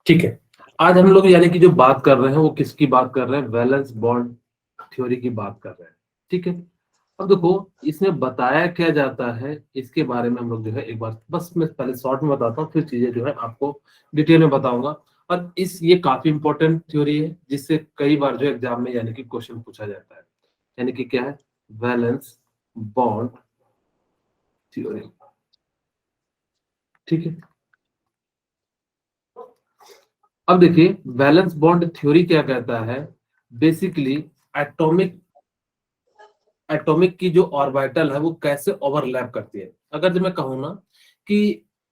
ठीक है, आज हम लोग यानी कि जो बात कर रहे हैं वो किसकी बात कर रहे हैं, वैलेंस बॉन्ड थ्योरी की बात कर रहे हैं। ठीक है, अब देखो इसमें बताया क्या जाता है इसके बारे में हम लोग जो है एक बार बस मैं पहले शॉर्ट में बताता हूँ, फिर चीजें जो है आपको डिटेल में बताऊंगा। और इस ये काफी इंपॉर्टेंट थ्योरी है जिससे कई बार जो एग्जाम में यानी कि क्वेश्चन पूछा जाता है। यानी कि क्या है, वैलेंस बॉन्ड थ्योरी। ठीक है, अब देखिए वैलेंस बॉन्ड थ्योरी क्या कहता है, बेसिकली एटॉमिक एटॉमिक की जो ऑर्बिटल है वो कैसे ओवरलैप करती है। अगर जो मैं कहूँ ना कि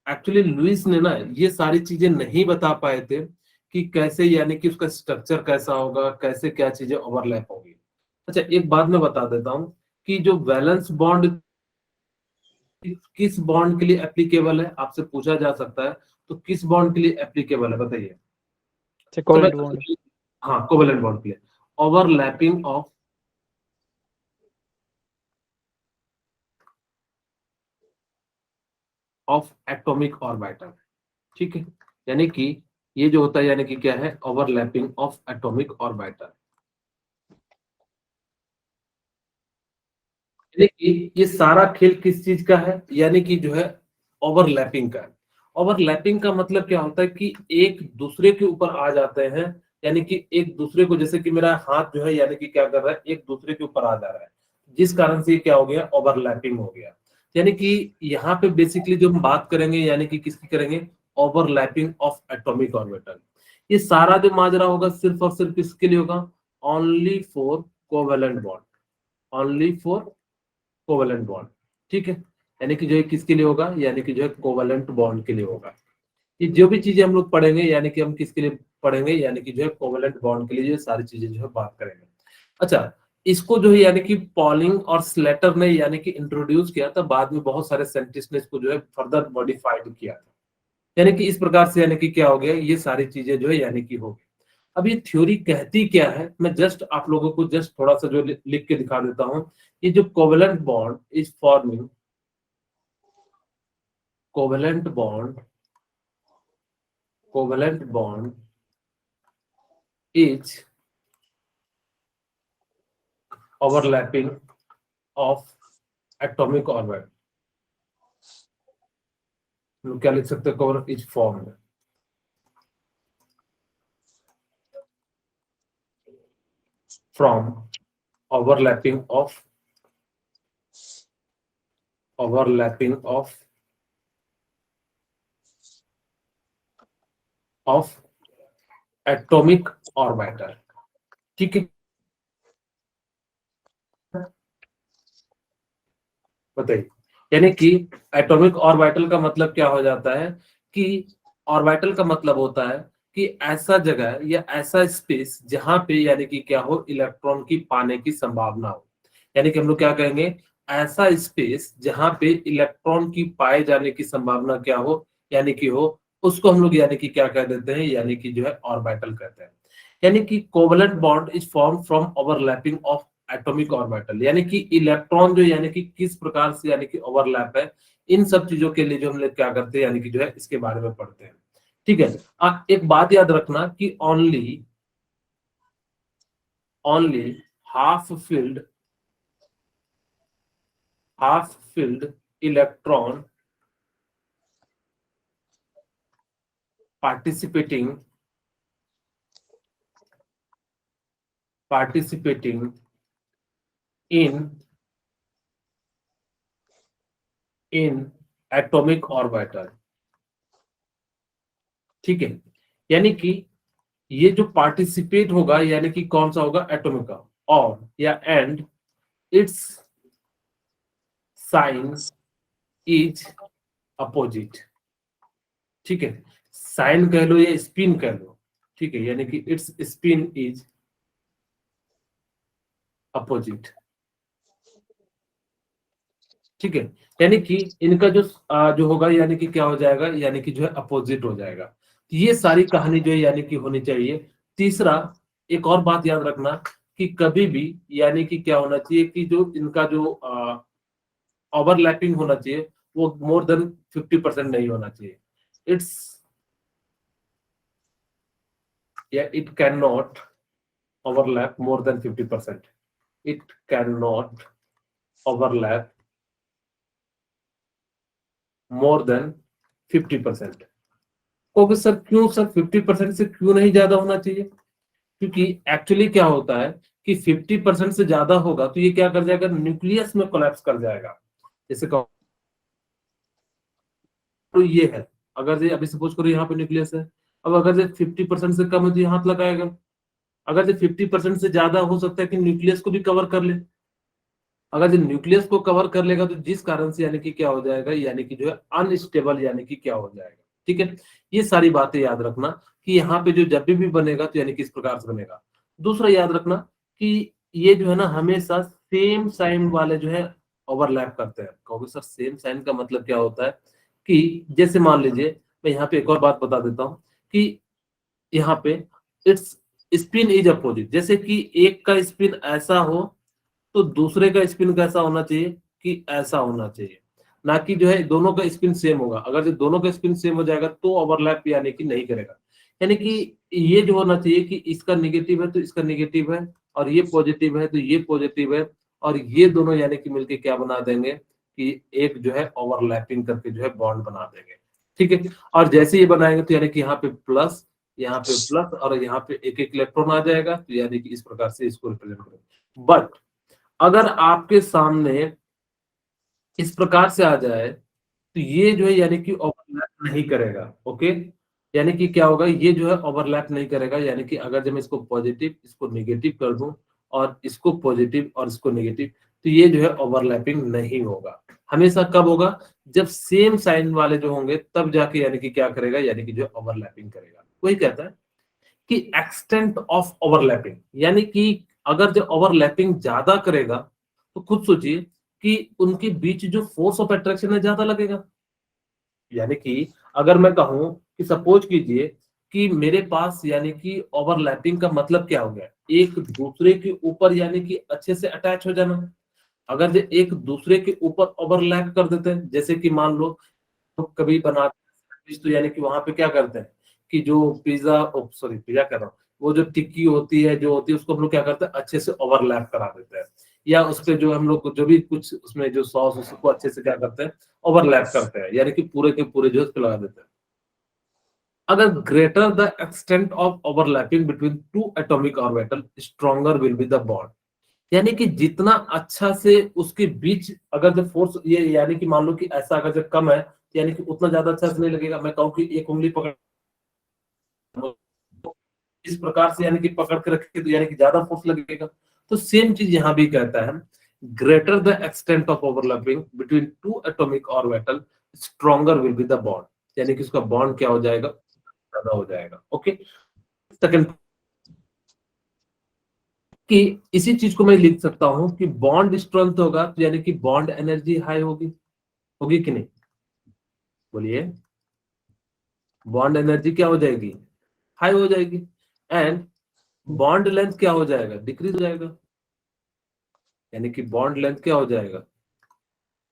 एक्चुअली लुइस ने ना ये सारी चीजें नहीं बता पाए थे कि कैसे यानी कि उसका स्ट्रक्चर कैसा होगा, कैसे क्या चीजें ओवरलैप होगी। अच्छा एक बात मैं बता देता हूँ कि जो वैलेंस बॉन्ड किस बॉन्ड के लिए एप्लीकेबल है, आपसे पूछा जा सकता है, तो किस बॉन्ड के लिए एप्लीकेबल है बताइए। तो मैं कोवेलेंट बॉन्ड। हाँ कोवेलेंट बॉन्ड के लिए ओवरलैपिंग ऑफ एटॉमिक ऑर्बिटल। ठीक है, यानी कि ये जो होता है यानी कि क्या है, ओवरलैपिंग ऑफ एटॉमिक ऑर्बिटल। यानी कि ये सारा खेल किस चीज का है, यानी कि जो है ओवरलैपिंग का है। ओवरलैपिंग का मतलब क्या होता है कि एक दूसरे के ऊपर आ जाते हैं, यानी कि एक दूसरे को, जैसे कि मेरा हाथ जो है यानी कि क्या कर रहा है, एक दूसरे के ऊपर आ जा रहा है, जिस कारण से ये क्या हो गया, ओवरलैपिंग हो गया। यानी कि यहाँ पे बेसिकली जो हम बात करेंगे यानी कि किसकी करेंगे, ओवरलैपिंग ऑफ एटॉमिक ऑर्बिटल। ये सारा जो माजरा होगा सिर्फ और सिर्फ किसके लिए होगा, only for covalent bond, only for covalent bond. ठीक है, यानी कि जो है किसके लिए होगा, यानी कि जो है कोवेलेंट बॉन्ड के लिए होगा। ये जो भी चीजें हम लोग पढ़ेंगे यानी कि हम किसके लिए पढ़ेंगे, यानी कि जो है कोवेलेंट बॉन्ड के लिए ये सारी चीजें जो है बात करेंगे। अच्छा, इसको जो है यानी कि पॉलिंग और स्लेटर ने यानी कि इंट्रोड्यूस किया था, बाद में बहुत सारे साइंटिस्ट ने इसको जो है फर्दर मॉडिफाइड किया था। यानी कि इस प्रकार से यानी कि क्या हो गया, ये सारी चीजें जो है यानी कि हो गई। अब ये थ्योरी कहती क्या है, मैं जस्ट आप लोगों को जस्ट थोड़ा सा जो लिख के दिखा देता हूं। ये जो covalent bond is forming, covalent bond, covalent bond is overlapping of atomic orbit. क्या लिख सकते हैं, covalent is formed from overlapping of overlapping of atomic orbital। ठीक है, बताइए। यानी कि एटॉमिक ऑर्बिटल का मतलब क्या हो जाता है कि ऑर्बिटल का मतलब होता है कि ऐसा जगह या ऐसा स्पेस जहां पे यानी कि क्या हो, इलेक्ट्रॉन की पाने की संभावना हो। यानी कि हम लोग क्या कहेंगे, ऐसा स्पेस जहां पे इलेक्ट्रॉन की पाए जाने की संभावना क्या हो, यानी कि हो, उसको हम लोग यानी कि क्या कह देते हैं, यानी कि जो है ऑर्बिटल कहते हैं। यानी कि covalent bond is form from overlapping of atomic orbital, यानी कि इलेक्ट्रॉन जो यानी कि किस प्रकार से यानी कि ओवरलैप है, इन सब चीजों के लिए जो हम लोग क्या करते हैं यानी कि जो है इसके बारे में पढ़ते हैं। ठीक है, एक बात याद रखना कि only only half filled half filled electron participating participating in atomic orbital। ठीक है, यानी कि ये जो पार्टिसिपेट होगा यानी कि कौन सा होगा, एटॉमिक का, और या and its sign is opposite. ठीक है, साइन कह लो या स्पिन कह लो। ठीक है, यानी कि इट्स स्पिन इज अपोजिट। ठीक है, यानी कि इनका जो जो होगा यानी कि क्या हो जाएगा, यानी कि जो है अपोजिट हो जाएगा। तो ये सारी कहानी जो है यानी कि होनी चाहिए। तीसरा, एक और बात याद रखना कि कभी भी यानी कि क्या होना चाहिए कि जो इनका जो ओवरलैपिंग होना चाहिए वो मोर देन 50% नहीं होना चाहिए। इट्स या it can not overlap more than 50%. It can not overlap more than 50%. Okay sir, क्यों सर 50% से क्यों नहीं ज्यादा होना चाहिए? क्योंकि एक्चुअली क्या होता है कि 50% से ज्यादा होगा तो ये क्या कर जाएगा, न्यूक्लियस में कोलैप्स कर जाएगा. जैसे कहो तो ये है, अगर ये अभी सपोज करो यहाँ पे न्यूक्लियस है, अब अगर ये 50% से कम है तो ये हाथ लगाएगा. अगर ये 50% से ज्यादा हो सकता है कि न्यूक्लियस को भी कवर कर ले. अगर जो न्यूक्लियस को कवर कर लेगा तो जिस कारण से यानी कि क्या हो जाएगा, यानी कि जो है अनस्टेबल यानी कि क्या हो जाएगा. ठीक है, ये सारी बातें याद रखना कि यहाँ पे जो जब भी बनेगा तो यानी कि इस प्रकार से बनेगा. दूसरा याद रखना कि ये जो है ना हमेशा सेम साइन वाले जो है ओवरलैप करते हैं. कहोगे सर सेम साइन का मतलब क्या होता है? कि जैसे मान लीजिए, मैं यहाँ पे एक और बात बता देता हूँ कि यहाँ पे इट्स स्पिन इज अपोजिट. जैसे कि एक का स्पिन ऐसा हो तो दूसरे का स्पिन कैसा होना चाहिए कि ऐसा होना चाहिए, ना कि जो है दोनों का स्पिन सेम होगा. अगर जो दोनों का स्पिन सेम हो जाएगा तो ओवरलैप यानी कि नहीं करेगा. यानी कि ये जो होना चाहिए कि इसका निगेटिव है तो इसका निगेटिव है, और ये पॉजिटिव है तो ये पॉजिटिव है, और ये दोनों यानी कि मिलके क्या बना देंगे कि एक जो है ओवरलैपिंग करके जो है बॉन्ड बना देंगे. ठीक है, और जैसे ये बनाएंगे तो यानी कि यहाँ पे प्लस, यहाँ पे प्लस, और यहाँ पे एक एक इलेक्ट्रॉन आ जाएगा. तो यानी कि इस प्रकार से इसको रिप्रेजेंट करेंगे. बट अगर आपके सामने इस प्रकार से आ जाए तो ये जो है यानी कि ओवरलैप नहीं करेगा. ओके, यानी कि क्या होगा, ये जो है ओवरलैप नहीं करेगा. यानी कि अगर जब मैं इसको पॉजिटिव इसको नेगेटिव कर दूं और इसको पॉजिटिव और इसको नेगेटिव, तो ये जो है ओवरलैपिंग नहीं होगा. हमेशा कब होगा, जब सेम साइन वाले जो होंगे तब जाके यानी कि क्या करेगा, यानी कि जो ओवरलैपिंग करेगा. वही कहता है कि एक्सटेंट ऑफ ओवरलैपिंग, यानी कि अगर जो ओवरलैपिंग ज्यादा करेगा तो खुद सोचिए कि उनके बीच जो फोर्स ऑफ अट्रैक्शन है ज्यादा लगेगा. यानी कि अगर मैं कहूं कि सपोज कीजिए कि मेरे पास यानी कि ओवरलैपिंग का मतलब क्या हो गया, एक दूसरे के ऊपर यानी कि अच्छे से अटैच हो जाना. अगर जो एक दूसरे के ऊपर ओवरलैप कर देते हैं, जैसे कि मान लो तो कभी बनाते हैं तो यानी कि वहां पे क्या करते हैं कि जो पिज्जा, सॉरी पिज्जा कर रहा हूँ, वो जो टिक्की होती है जो होती है उसको हम लोग क्या करते हैं अच्छे से ओवरलैप करा देते हैं. या उस पे जो हम लोग जो भी कुछ उसमें जो सॉस उसको अच्छे से क्या करते हैं ओवरलैप करते हैं, यानी कि पूरे के पूरे जो है उस पे लगा देते हैं. अगर greater the extent of overlapping between two atomic orbital stronger will be the bond. यानी कि जितना अच्छा से उसके बीच अगर जो फोर्स ये यानी कि मान लो कि ऐसा अगर जो कम है यानी कि उतना ज्यादा अच्छा से नहीं लगेगा. मैं कहूँ कि एक उंगली पकड़ इस प्रकार से यानी कि पकड़ के रखे तो यानी कि ज्यादा फोर्स लगेगा. तो सेम चीज यहाँ भी कहता है, greater the extent of overlapping between two atomic orbital stronger will be the bond. यानी कि उसका बॉन्ड क्या हो जाएगा, ज्यादा हो जाएगा. ओके, सेकंड कि इसी चीज को मैं लिख सकता हूं कि बॉन्ड स्ट्रेंथ होगा तो यानी कि बॉन्ड एनर्जी हाई होगी. होगी कि नहीं, बोलिए. बॉन्ड एनर्जी क्या हो जाएगी, हाई हो जाएगी. एंड बॉन्ड लेंथ क्या हो जाएगा, डिक्रीज हो जाएगा. यानी कि बॉन्ड लेंथ क्या हो जाएगा,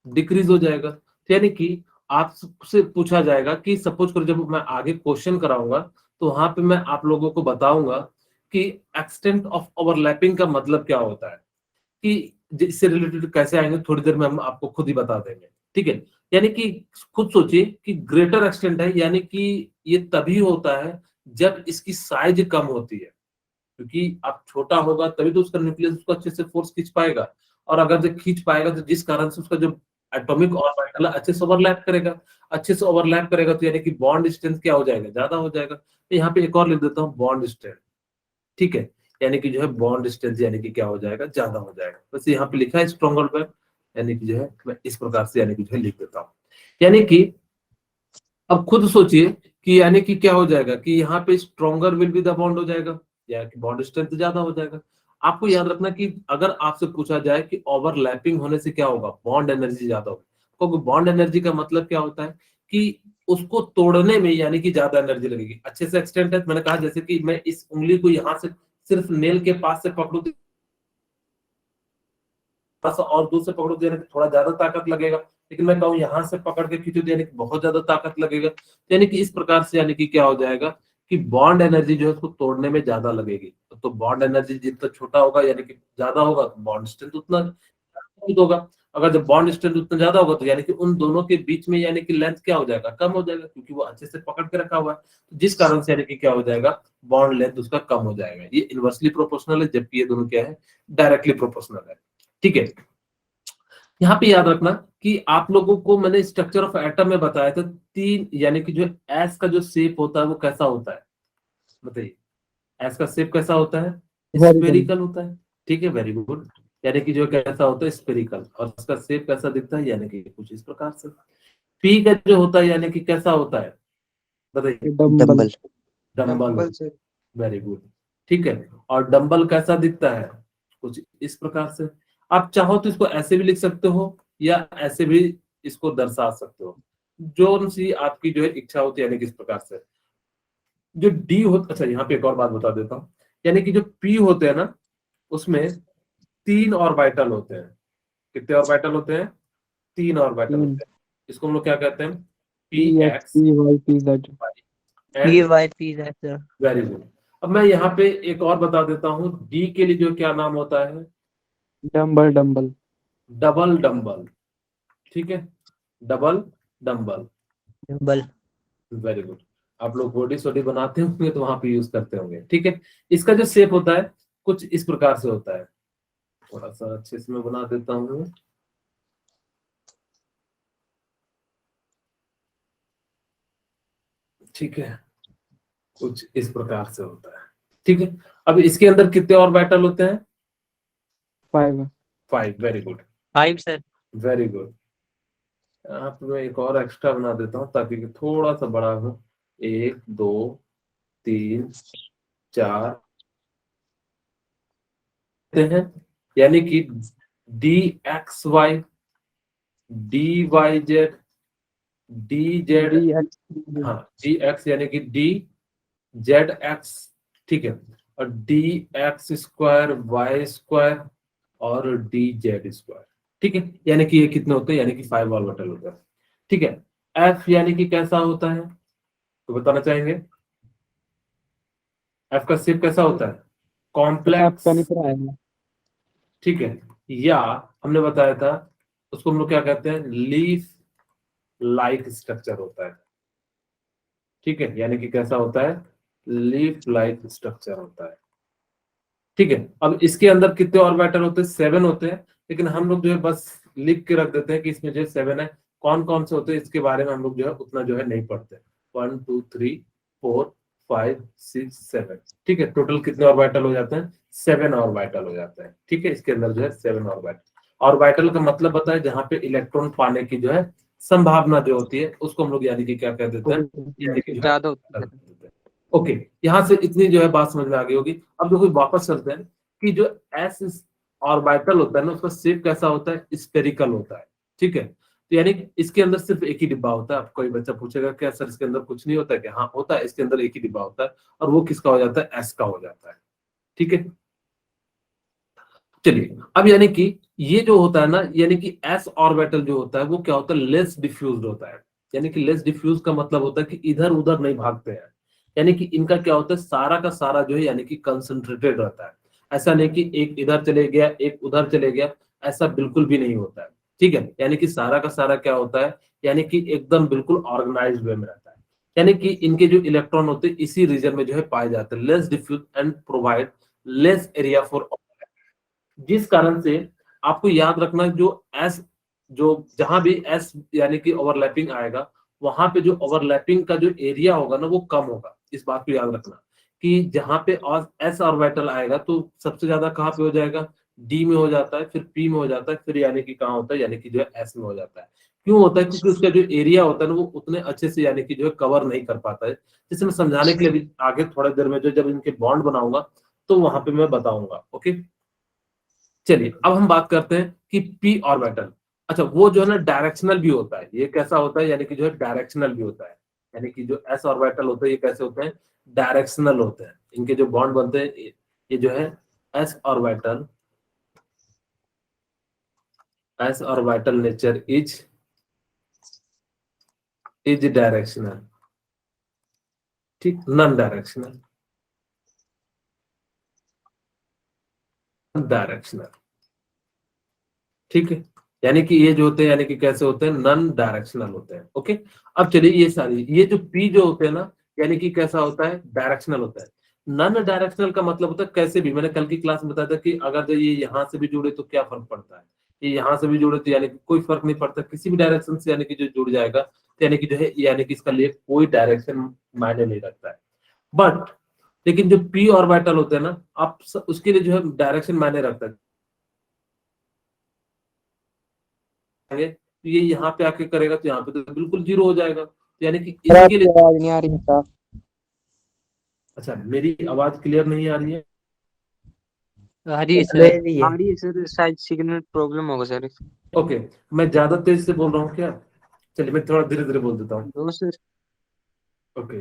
डिक्रीज हो जाएगा. तो यानी कि आपसे पूछा जाएगा कि सपोज करो जब मैं आगे क्वेश्चन कराऊंगा तो वहां पे मैं आप लोगों को बताऊंगा कि एक्सटेंट ऑफ ओवरलैपिंग का मतलब क्या होता है, कि इससे रिलेटेड कैसे आएंगे थोड़ी देर में हम आपको खुद ही बता देंगे. ठीक है, यानी कि खुद सोचिए कि ग्रेटर एक्सटेंट है यानी कि ये तभी होता है जब इसकी साइज कम होती है. क्योंकि अब छोटा होगा तभी तो उसका न्यूक्लियस उसको अच्छे से फोर्स खींच पाएगा. और अगर जो खींच पाएगा तो जिस कारण से उसका जो एटॉमिक ऑर्बिटल अच्छे से ओवरलैप करेगा. अच्छे से ओवरलैप करेगा तो यानी कि बॉन्ड स्ट्रेंथ क्या हो जाएगा, ज्यादा हो जाएगा. तो यहाँ पे एक और लिख देता हूँ बॉन्ड स्ट्रेंथ. ठीक है, यानी कि जो है बॉन्ड स्ट्रेंथ यानी कि क्या हो जाएगा, ज्यादा हो जाएगा. वैसे यहाँ पे लिखा है स्ट्रॉन्गर पर, यानी कि जो है मैं इस प्रकार से यानी कि जो है लिख देता हूँ. यानी कि अब खुद सोचिए कि यानी कि क्या हो जाएगा कि यहाँ पे stronger will be the bond हो जाएगा, या कि बॉन्ड स्ट्रेंथ ज्यादा हो जाएगा. आपको याद रखना कि अगर आपसे पूछा जाए कि ओवरलैपिंग होने से क्या होगा, बॉन्ड एनर्जी ज्यादा होगी. क्योंकि बॉन्ड एनर्जी का मतलब क्या होता है कि उसको तोड़ने में यानी कि ज्यादा एनर्जी लगेगी. अच्छे से एक्सटेंट है, मैंने कहा जैसे कि मैं इस उंगली को यहाँ से सिर्फ नेल के पास से पकड़ू, थोड़ा सा और दूर से पकड़ो तो यानी कि थोड़ा ज्यादा ताकत लगेगा. लेकिन मैं कहूँ यहाँ से पकड़ के खींचो तो यानी कि बहुत ज्यादा ताकत लगेगा. तो यानी कि इस प्रकार से यानी कि क्या हो जाएगा कि बॉन्ड एनर्जी जो है उसको तोड़ने में ज्यादा लगेगी। तो बॉन्ड एनर्जी जितना छोटा होगा यानी कि ज्यादा होगा, तो बॉन्ड स्ट्रेंथ उतना मजबूत होगा। अगर जब बॉन्ड स्ट्रेंथ उतना ज्यादा होगा तो यानी कि उन दोनों के बीच में यानी कि लेंथ क्या हो जाएगा, कम हो जाएगा, क्योंकि वो अच्छे से पकड़ के रखा हुआ है। तो जिस कारण से यानी कि क्या हो जाएगा, बॉन्ड लेंथ उसका कम हो जाएगा। ये इनवर्सली प्रोपोर्शनल है, जबकि ये दोनों क्या है, डायरेक्टली प्रोपोर्शनल है। ठीक है, यहाँ पे याद रखना कि आप लोगों को मैंने स्ट्रक्चर ऑफ एटम में बताया था तीन, यानी कि जो एस का जो शेप होता है वो कैसा होता है, बताइए। एस का शेप कैसा होता है, वेरी स्फेरिकल होता है। ठीक है, वेरी गुड। यानी कि जो कैसा होता है, स्फेरिकल। और उसका शेप कैसा दिखता है, यानी कि कुछ इस प्रकार से। पी का जो होता है यानी कि कैसा होता है, बताइए। डम्बल। डंबल। डम्बल डंबल होता से। है, वेरी गुड। ठीक है, और डंबल कैसा दिखता है, कुछ इस प्रकार से। आप चाहो तो इसको ऐसे भी लिख सकते हो या ऐसे भी इसको दर्शा सकते हो, जो सी आपकी जो है इच्छा होती है, यानी कि इस प्रकार से। जो डी होता, अच्छा यहाँ पे एक और बात बता देता हूँ, यानी कि जो पी होते हैं ना, उसमें तीन ऑर्बिटल होते हैं। कितने ऑर्बिटल होते हैं, तीन ऑर्बिटल तीन, होते हैं। इसको हम लोग क्या कहते हैं, P P X X P Y P Z. P and, Y P Z sir. Very good. अब मैं यहाँ पे एक और बता देता हूँ, डी के लिए जो क्या नाम होता है, डम्बल डम्बल। Double dumbbell. ठीक है, double dumbbell, dumbbell. Very good. आप लोग बॉडी सोडी बनाते होंगे तो वहां पे यूज करते होंगे। ठीक है, इसका जो शेप होता है कुछ इस प्रकार से होता है। थोड़ा सा अच्छे से मैं बना देता हूँ। ठीक है, कुछ इस प्रकार से होता है। ठीक है, अब इसके अंदर कितने और बैटल होते हैं, 5। 5, very good, 5 sir. Very good. आप मैं एक और एक्स्ट्रा बना देता हूँ ताकि कि थोड़ा सा बड़ा हो। 1 2 3 4 हैं, यानी कि D X Y, D Y Z, D Z, D X. हाँ डी एक्स यानी कि डी जेड एक्स। ठीक है, और D X square Y square और डी जेड स्क्वायर। ठीक है, यानी कि ये कितने होते हैं, यानी कि 5 ऑर्बिटल होता है। ठीक है, एफ यानी कि कैसा होता है, तो बताना चाहेंगे। एफ का शेप कैसा होता है, आप कॉम्प्लेक्स। का नहीं पढ़ा है। ठीक है, या हमने बताया था उसको हम लोग क्या कहते हैं, लीफ लाइक स्ट्रक्चर होता है। ठीक है, यानी कि कैसा होता है, लीफ लाइक स्ट्रक्चर होता है। ठीक है, अब इसके अंदर कितने ऑर्बिटल होते हैं, 7 होते हैं। लेकिन हम लोग जो है बस लिख के रख देते हैं कि इसमें जो है 7 है। कौन कौन से होते हैं इसके बारे में हम लोग जो है उतना जो है नहीं पढ़ते। 1 2 3 4 5 6 7। ठीक है, टोटल कितने ऑर्बिटल हो जाते हैं, 7 ऑर्बिटल हो जाते हैं। ठीक है, इसके अंदर जो है 7 ऑर्बिटल। ऑर्बिटल का मतलब बताए, जहां पे इलेक्ट्रॉन पाने की जो है संभावना जो होती है उसको हम लोग यानी कि क्या कह देते हैं, यानी कि जो है ज्यादा होती है। ओके। यहाँ से इतनी जो है बात समझ में आ गई होगी। अब देखो वापस चलते हैं कि जो एस ऑर्बिटल होता है ना, उसका शेप कैसा होता है, स्फेरिकल होता है। ठीक है, तो यानी कि इसके अंदर सिर्फ एक ही डिब्बा होता है। अब कोई बच्चा पूछेगा क्या सर इसके अंदर कुछ नहीं होता है, क्या, हाँ होता है, इसके अंदर एक ही डिब्बा होता है और वो किसका हो जाता है, एस का हो जाता है। ठीक है, चलिए अब यानी कि ये जो होता है ना, यानी कि एस ऑर्बिटल जो होता है वो क्या होता है, लेस डिफ्यूज्ड होता है। यानी कि लेस डिफ्यूज का मतलब होता है कि इधर उधर नहीं भागते हैं। यानी कि इनका क्या होता है, सारा का सारा जो है यानी कि कंसंट्रेटेड रहता है। ऐसा नहीं कि एक इधर चले गया एक उधर चले गया, ऐसा बिल्कुल भी नहीं होता है। ठीक है, यानी कि सारा का सारा क्या होता है, यानी कि एकदम बिल्कुल ऑर्गेनाइज्ड वे में रहता है। यानी कि इनके जो इलेक्ट्रॉन होते हैं इसी रीजन में जो है पाए जाते हैं, less diffuse and provide less area for. जिस कारण से आपको याद रखना, जो एस, जो जहां भी एस यानी कि ओवरलैपिंग आएगा, वहां पे जो ओवरलैपिंग का जो एरिया होगा ना वो कम होगा। इस बात को याद रखना कि जहां पे एस ऑर्बिटल आएगा तो सबसे ज्यादा कहाँ पे हो जाएगा, डी में हो जाता है, फिर पी में हो जाता है, फिर यानी कि कहाँ होता है, यानी कि जो है एस में हो जाता है। क्यों होता है, क्योंकि उसका जो एरिया होता है ना वो उतने अच्छे से यानी कि जो है कवर नहीं कर पाता है। जिसे मैं समझाने के लिए भी आगे थोड़ी देर में जो जब इनके बॉन्ड बनाऊंगा तो वहां पे मैं बताऊंगा। ओके, चलिए अब हम बात करते हैं कि पी ऑर्बिटल। अच्छा, वो जो है ना डायरेक्शनल भी होता है। ये कैसा होता है, यानी कि जो है डायरेक्शनल भी होता है। यानी कि जो एस ऑर्बिटल होते हैं ये कैसे होते हैं, डायरेक्शनल होते हैं। इनके जो बॉन्ड बनते हैं ये जो है S orbital, S orbital nature is directional. ठीक, नॉन डायरेक्शनल, डायरेक्शनल, ठीक है। यानी कि ये जो होते हैं यानी कि कैसे होते हैं, नॉन डायरेक्शनल होते हैं। ओके, अब चलिए ये सारी ये जो पी जो होते हैं ना, यानी कि कैसा होता है, डायरेक्शनल होता है। नॉन डायरेक्शनल का मतलब होता है कैसे भी, मैंने कल की क्लास में बताया था कि अगर जो ये यहाँ से भी जुड़े तो क्या फर्क पड़ता है, ये यहाँ से भी जुड़े तो यानी कि कोई फर्क नहीं पड़ता, किसी भी डायरेक्शन से यानी कि जो जुड़ जाएगा तो यानी कि जो है यानी कि इसका लिए कोई डायरेक्शन मायने नहीं रखता है। बट लेकिन जो पी ऑर्बिटल होते हैं ना, आप उसके लिए जो है डायरेक्शन मायने रखता है। तो ये यहाँ पे आके करेगा तो यहाँ पे तो बिल्कुल जीरो हो जाएगा, तो यानी कि इसके लिए। आवाज नहीं आ रही साहब। अच्छा, मेरी आवाज क्लियर नहीं आ रही है? आ रही है सर। ले रही है। आ रही है सर, शायद सिग्नल प्रॉब्लम होगा सर। ओके, मैं ज्यादा तेज से बोल रहा हूँ क्या? चलिए मैं थोड़ा धीरे धीरे बोल देता हूँ। No sir. ओके,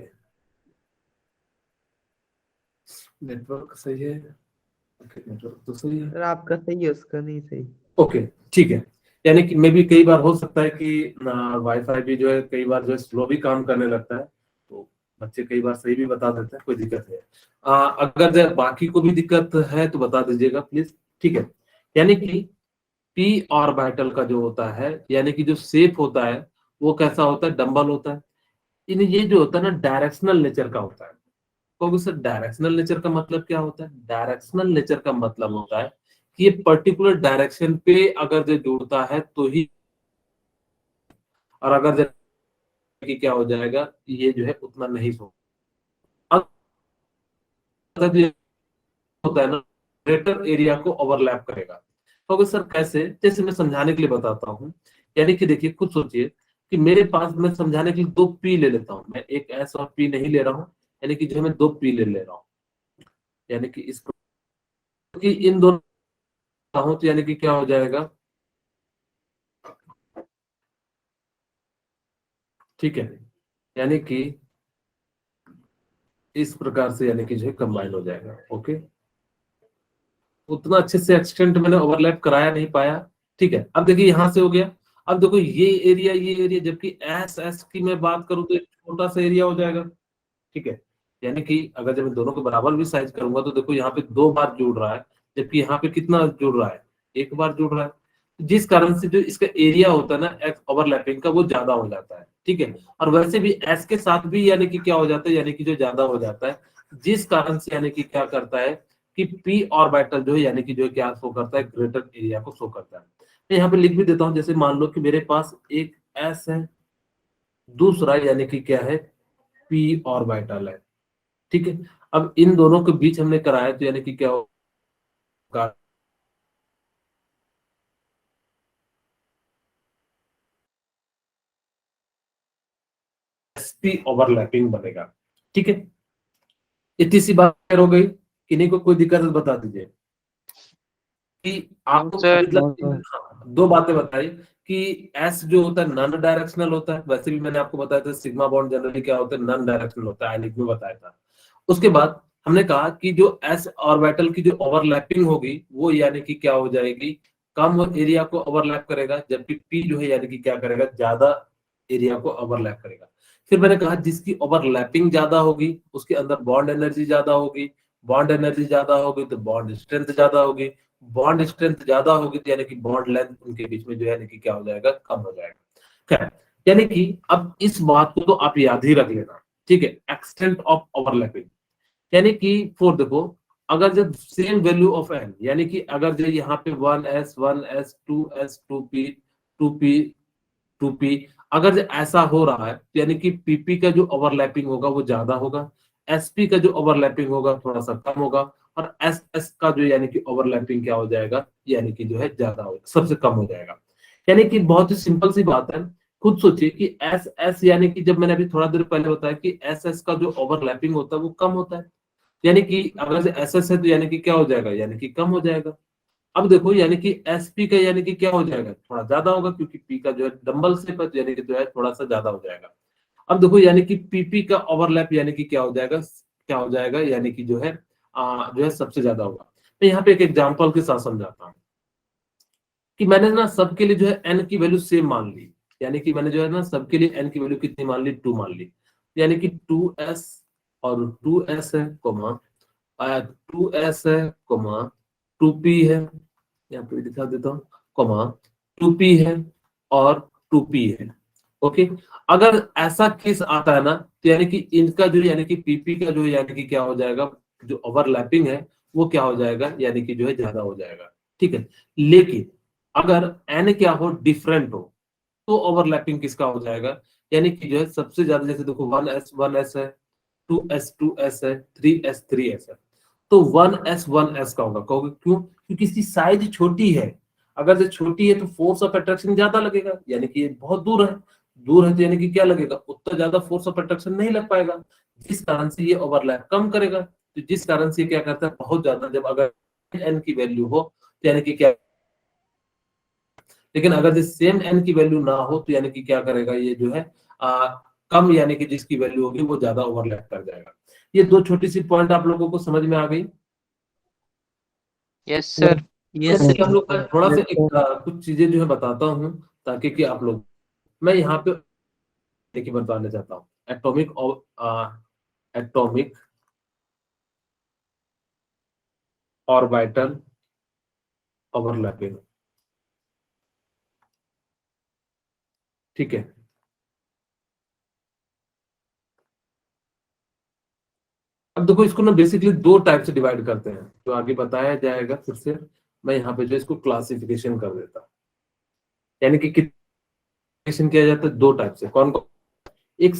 नेटवर्क सही है? ओके, नेटवर्क तो सही है। सर आपका सही है, उसका नहीं सही। ओके, ठीक है। यानी कि मे भी कई बार हो सकता है कि वाईफाई भी जो है कई बार जो है स्लो भी काम करने लगता है, तो बच्चे कई बार सही भी बता देते हैं, कोई दिक्कत नहीं है। अगर जो बाकी को भी दिक्कत है तो बता दीजिएगा प्लीज, ठीक है। यानी कि पी ऑर्बिटल का जो होता है यानी कि जो शेप होता है वो कैसा होता है, डंबल होता है। इन ये जो होता है ना डायरेक्शनल नेचर का होता है। तो सर डायरेक्शनल नेचर का मतलब क्या होता है? डायरेक्शनल नेचर का मतलब होता है कि ये पर्टिकुलर डायरेक्शन पे अगर जो जुड़ता है तो ही, और अगर जो कि क्या हो जाएगा, ये जो है उतना नहीं होता है ना, ग्रेटर एरिया को ओवरलैप करेगा। तो अगर सर कैसे, जैसे मैं समझाने के लिए बताता हूँ। यानी कि देखिए खुद सोचिए कि मेरे पास, मैं समझाने के लिए दो पी ले लेता हूँ, मैं एक एस और पी नहीं ले रहा हूँ, यानी कि जो है मैं दो पी ले रहा हूँ। यानी कि इस कि इन दोनों हूं तो यानी कि क्या हो जाएगा, ठीक है। यानी कि इस प्रकार से यानी कि जो है कंबाइन हो जाएगा। ओके, उतना अच्छे से एक्सटेंट मैंने ओवरलैप कराया नहीं पाया, ठीक है। अब देखिए यहां से हो गया। अब देखो ये एरिया जबकि एस एस की मैं बात करूं तो एक छोटा सा एरिया हो जाएगा, ठीक है। यानी कि अगर जब मैं दोनों को बराबर भी साइज करूंगा तो देखो यहाँ पे दो बार जुड़ रहा है, जबकि यहाँ पे कितना जुड़ रहा है, एक बार जुड़ रहा है। जिस कारण से जो इसका एरिया होता है ना एक्स ओवरलैपिंग का, वो ज्यादा हो जाता है, ठीक है। और वैसे भी एस के साथ भी यानी कि क्या हो जाता है, यानी कि जो ज्यादा हो जाता है, जिस कारण से यानी कि क्या करता है कि पी ऑर्बिटल जो है यानी कि जो है क्या शो करता है, ग्रेटर एरिया को शो करता है। मैं यहाँ पे लिख भी देता हूँ, जैसे मान लो कि मेरे पास एक एस है, दूसरा यानी कि क्या है, पी ऑर्बिटल है, ठीक है। अब इन दोनों के बीच हमने कराया तो यानी कि क्या होगा, एसपी ओवरलैपिंग बनेगा, ठीक है। इतनी सी बात क्लियर हो गई? किन्हीं को कोई दिक्कत है तो बता दीजिए कि आपको सर, मतलब दो बातें बताई कि एस जो होता है नॉन डायरेक्शनल होता है, वैसे भी मैंने आपको बताया था सिग्मा बॉन्ड जनरली क्या होता है, नॉन डायरेक्शनल होता है, आयनिक में बताया था। उसके बाद हमने कहा कि जो एस ऑर्बिटल की जो ओवरलैपिंग होगी वो यानी कि क्या हो जाएगी, कम एरिया को ओवरलैप करेगा, जबकि पी जो है यानी कि क्या करेगा, ज्यादा एरिया को ओवरलैप करेगा। फिर मैंने कहा जिसकी ओवरलैपिंग ज्यादा होगी उसके अंदर बॉन्ड एनर्जी ज्यादा होगी, बॉन्ड एनर्जी ज्यादा होगी तो बॉन्ड स्ट्रेंथ ज्यादा होगी, बॉन्ड स्ट्रेंथ ज्यादा होगी तो यानी कि बॉन्ड लेंथ उनके बीच में जो है यानी कि क्या हो जाएगा, कम हो जाएगा। खैर, यानी कि अब इस बात को तो आप याद ही रख लेना, ठीक है। एक्सटेंट ऑफ ओवरलैपिंग यानी कि फोर देखो, अगर जब सेम वैल्यू ऑफ एन, यानी कि अगर जो यहाँ पे 1s 1s 2s 2p 2p 2p, अगर जो ऐसा हो रहा है तो यानी कि पीपी का जो ओवरलैपिंग होगा वो ज्यादा होगा, एसपी का जो ओवरलैपिंग होगा थोड़ा सा कम होगा, और एस एस का जो यानी कि ओवरलैपिंग क्या हो जाएगा, यानी कि जो है ज्यादा होगा, सबसे कम हो जाएगा। यानी कि बहुत ही सिंपल सी बात है। खुद सोचिए कि एस एस यानी कि जब मैंने अभी थोड़ा देर पहले बताया कि एस एस का जो ओवरलैपिंग होता है वो कम होता है, यानी कि अगर एस एस है तो यानी कि क्या हो जाएगा, यानी कि कम हो जाएगा। अब देखो यानी कि एसपी का यानी कि क्या हो जाएगा, थोड़ा ज्यादा होगा, क्योंकि पी का जो है डंबल से पर यानी कि जो है थोड़ा सा ज्यादा हो जाएगा। अब देखो यानी कि पीपी का ओवरलैप यानी कि क्या हो जाएगा, क्या हो जाएगा, यानी कि जो है जो है सबसे ज्यादा होगा। मैं यहाँ पे एक एग्जांपल के साथ समझाता हूँ कि मैंने ना सबके लिए जो है एन की वैल्यू सेम मान ली, यानी कि मैंने जो है ना सबके लिए एन की वैल्यू कितनी मान ली, 2 मान ली, यानी कि 2s और 2s है, कोमा 2s है, कोमा 2p है, यहाँ पे दिखा देता हूँ, कोमा 2p है और 2p है। ओके, अगर ऐसा केस आता है ना, तो यानी कि इनका जो यानी कि पीपी का जो यानी कि क्या हो जाएगा, जो ओवरलैपिंग है वो क्या हो जाएगा, यानी कि जो है ज्यादा हो जाएगा। ठीक है, लेकिन अगर एन क्या हो, डिफरेंट हो, तो ओवरलैपिंग किसका हो जाएगा, यानी कि जो है सबसे ज्यादा, जैसे देखो 1s है, 2s है, 3s है, तो 1s का होगा। कहोगे क्यों? क्योंकि इसकी साइज छोटी है। अगर ये छोटी है तो फोर्स ऑफ अट्रैक्शन ज्यादा लगेगा, यानी कि ये बहुत दूर है, दूर है तो यानी कि क्या लगेगा, उतना ज्यादा फोर्स ऑफ अट्रैक्शन नहीं लग पाएगा, जिस कारण से ये ओवरलैप कम करेगा। तो जिस कारण से ये क्या करता है, बहुत ज्यादा, जब अगर एन की वैल्यू हो तो यानी कि क्या, लेकिन अगर सेम एन की वैल्यू ना हो तो यानी कि क्या करेगा, ये जो है कम, यानी कि जिसकी वैल्यू होगी वो ज्यादा ओवरलैप कर जाएगा। ये दो छोटी सी पॉइंट आप लोगों को समझ में आ गई? Yes sir. Yes, तो sir. हम लोग का थोड़ा सा कुछ चीजें जो है बताता हूँ, ताकि कि आप लोग, मैं यहाँ पे देखिए बताना चाहता हूँ, एटॉमिक ऑर्बिटल ओवरलैपिंग। ठीक है, अब देखो इसको ना बेसिकली दो टाइप से डिवाइड करते हैं, जो आगे बताया जाएगा फिर से। मैं यहाँ पे जो इसको क्लासिफिकेशन कर देता, यानी कि क्लासिफिकेशन किया जाता है दो टाइप से। कौन कौन? एक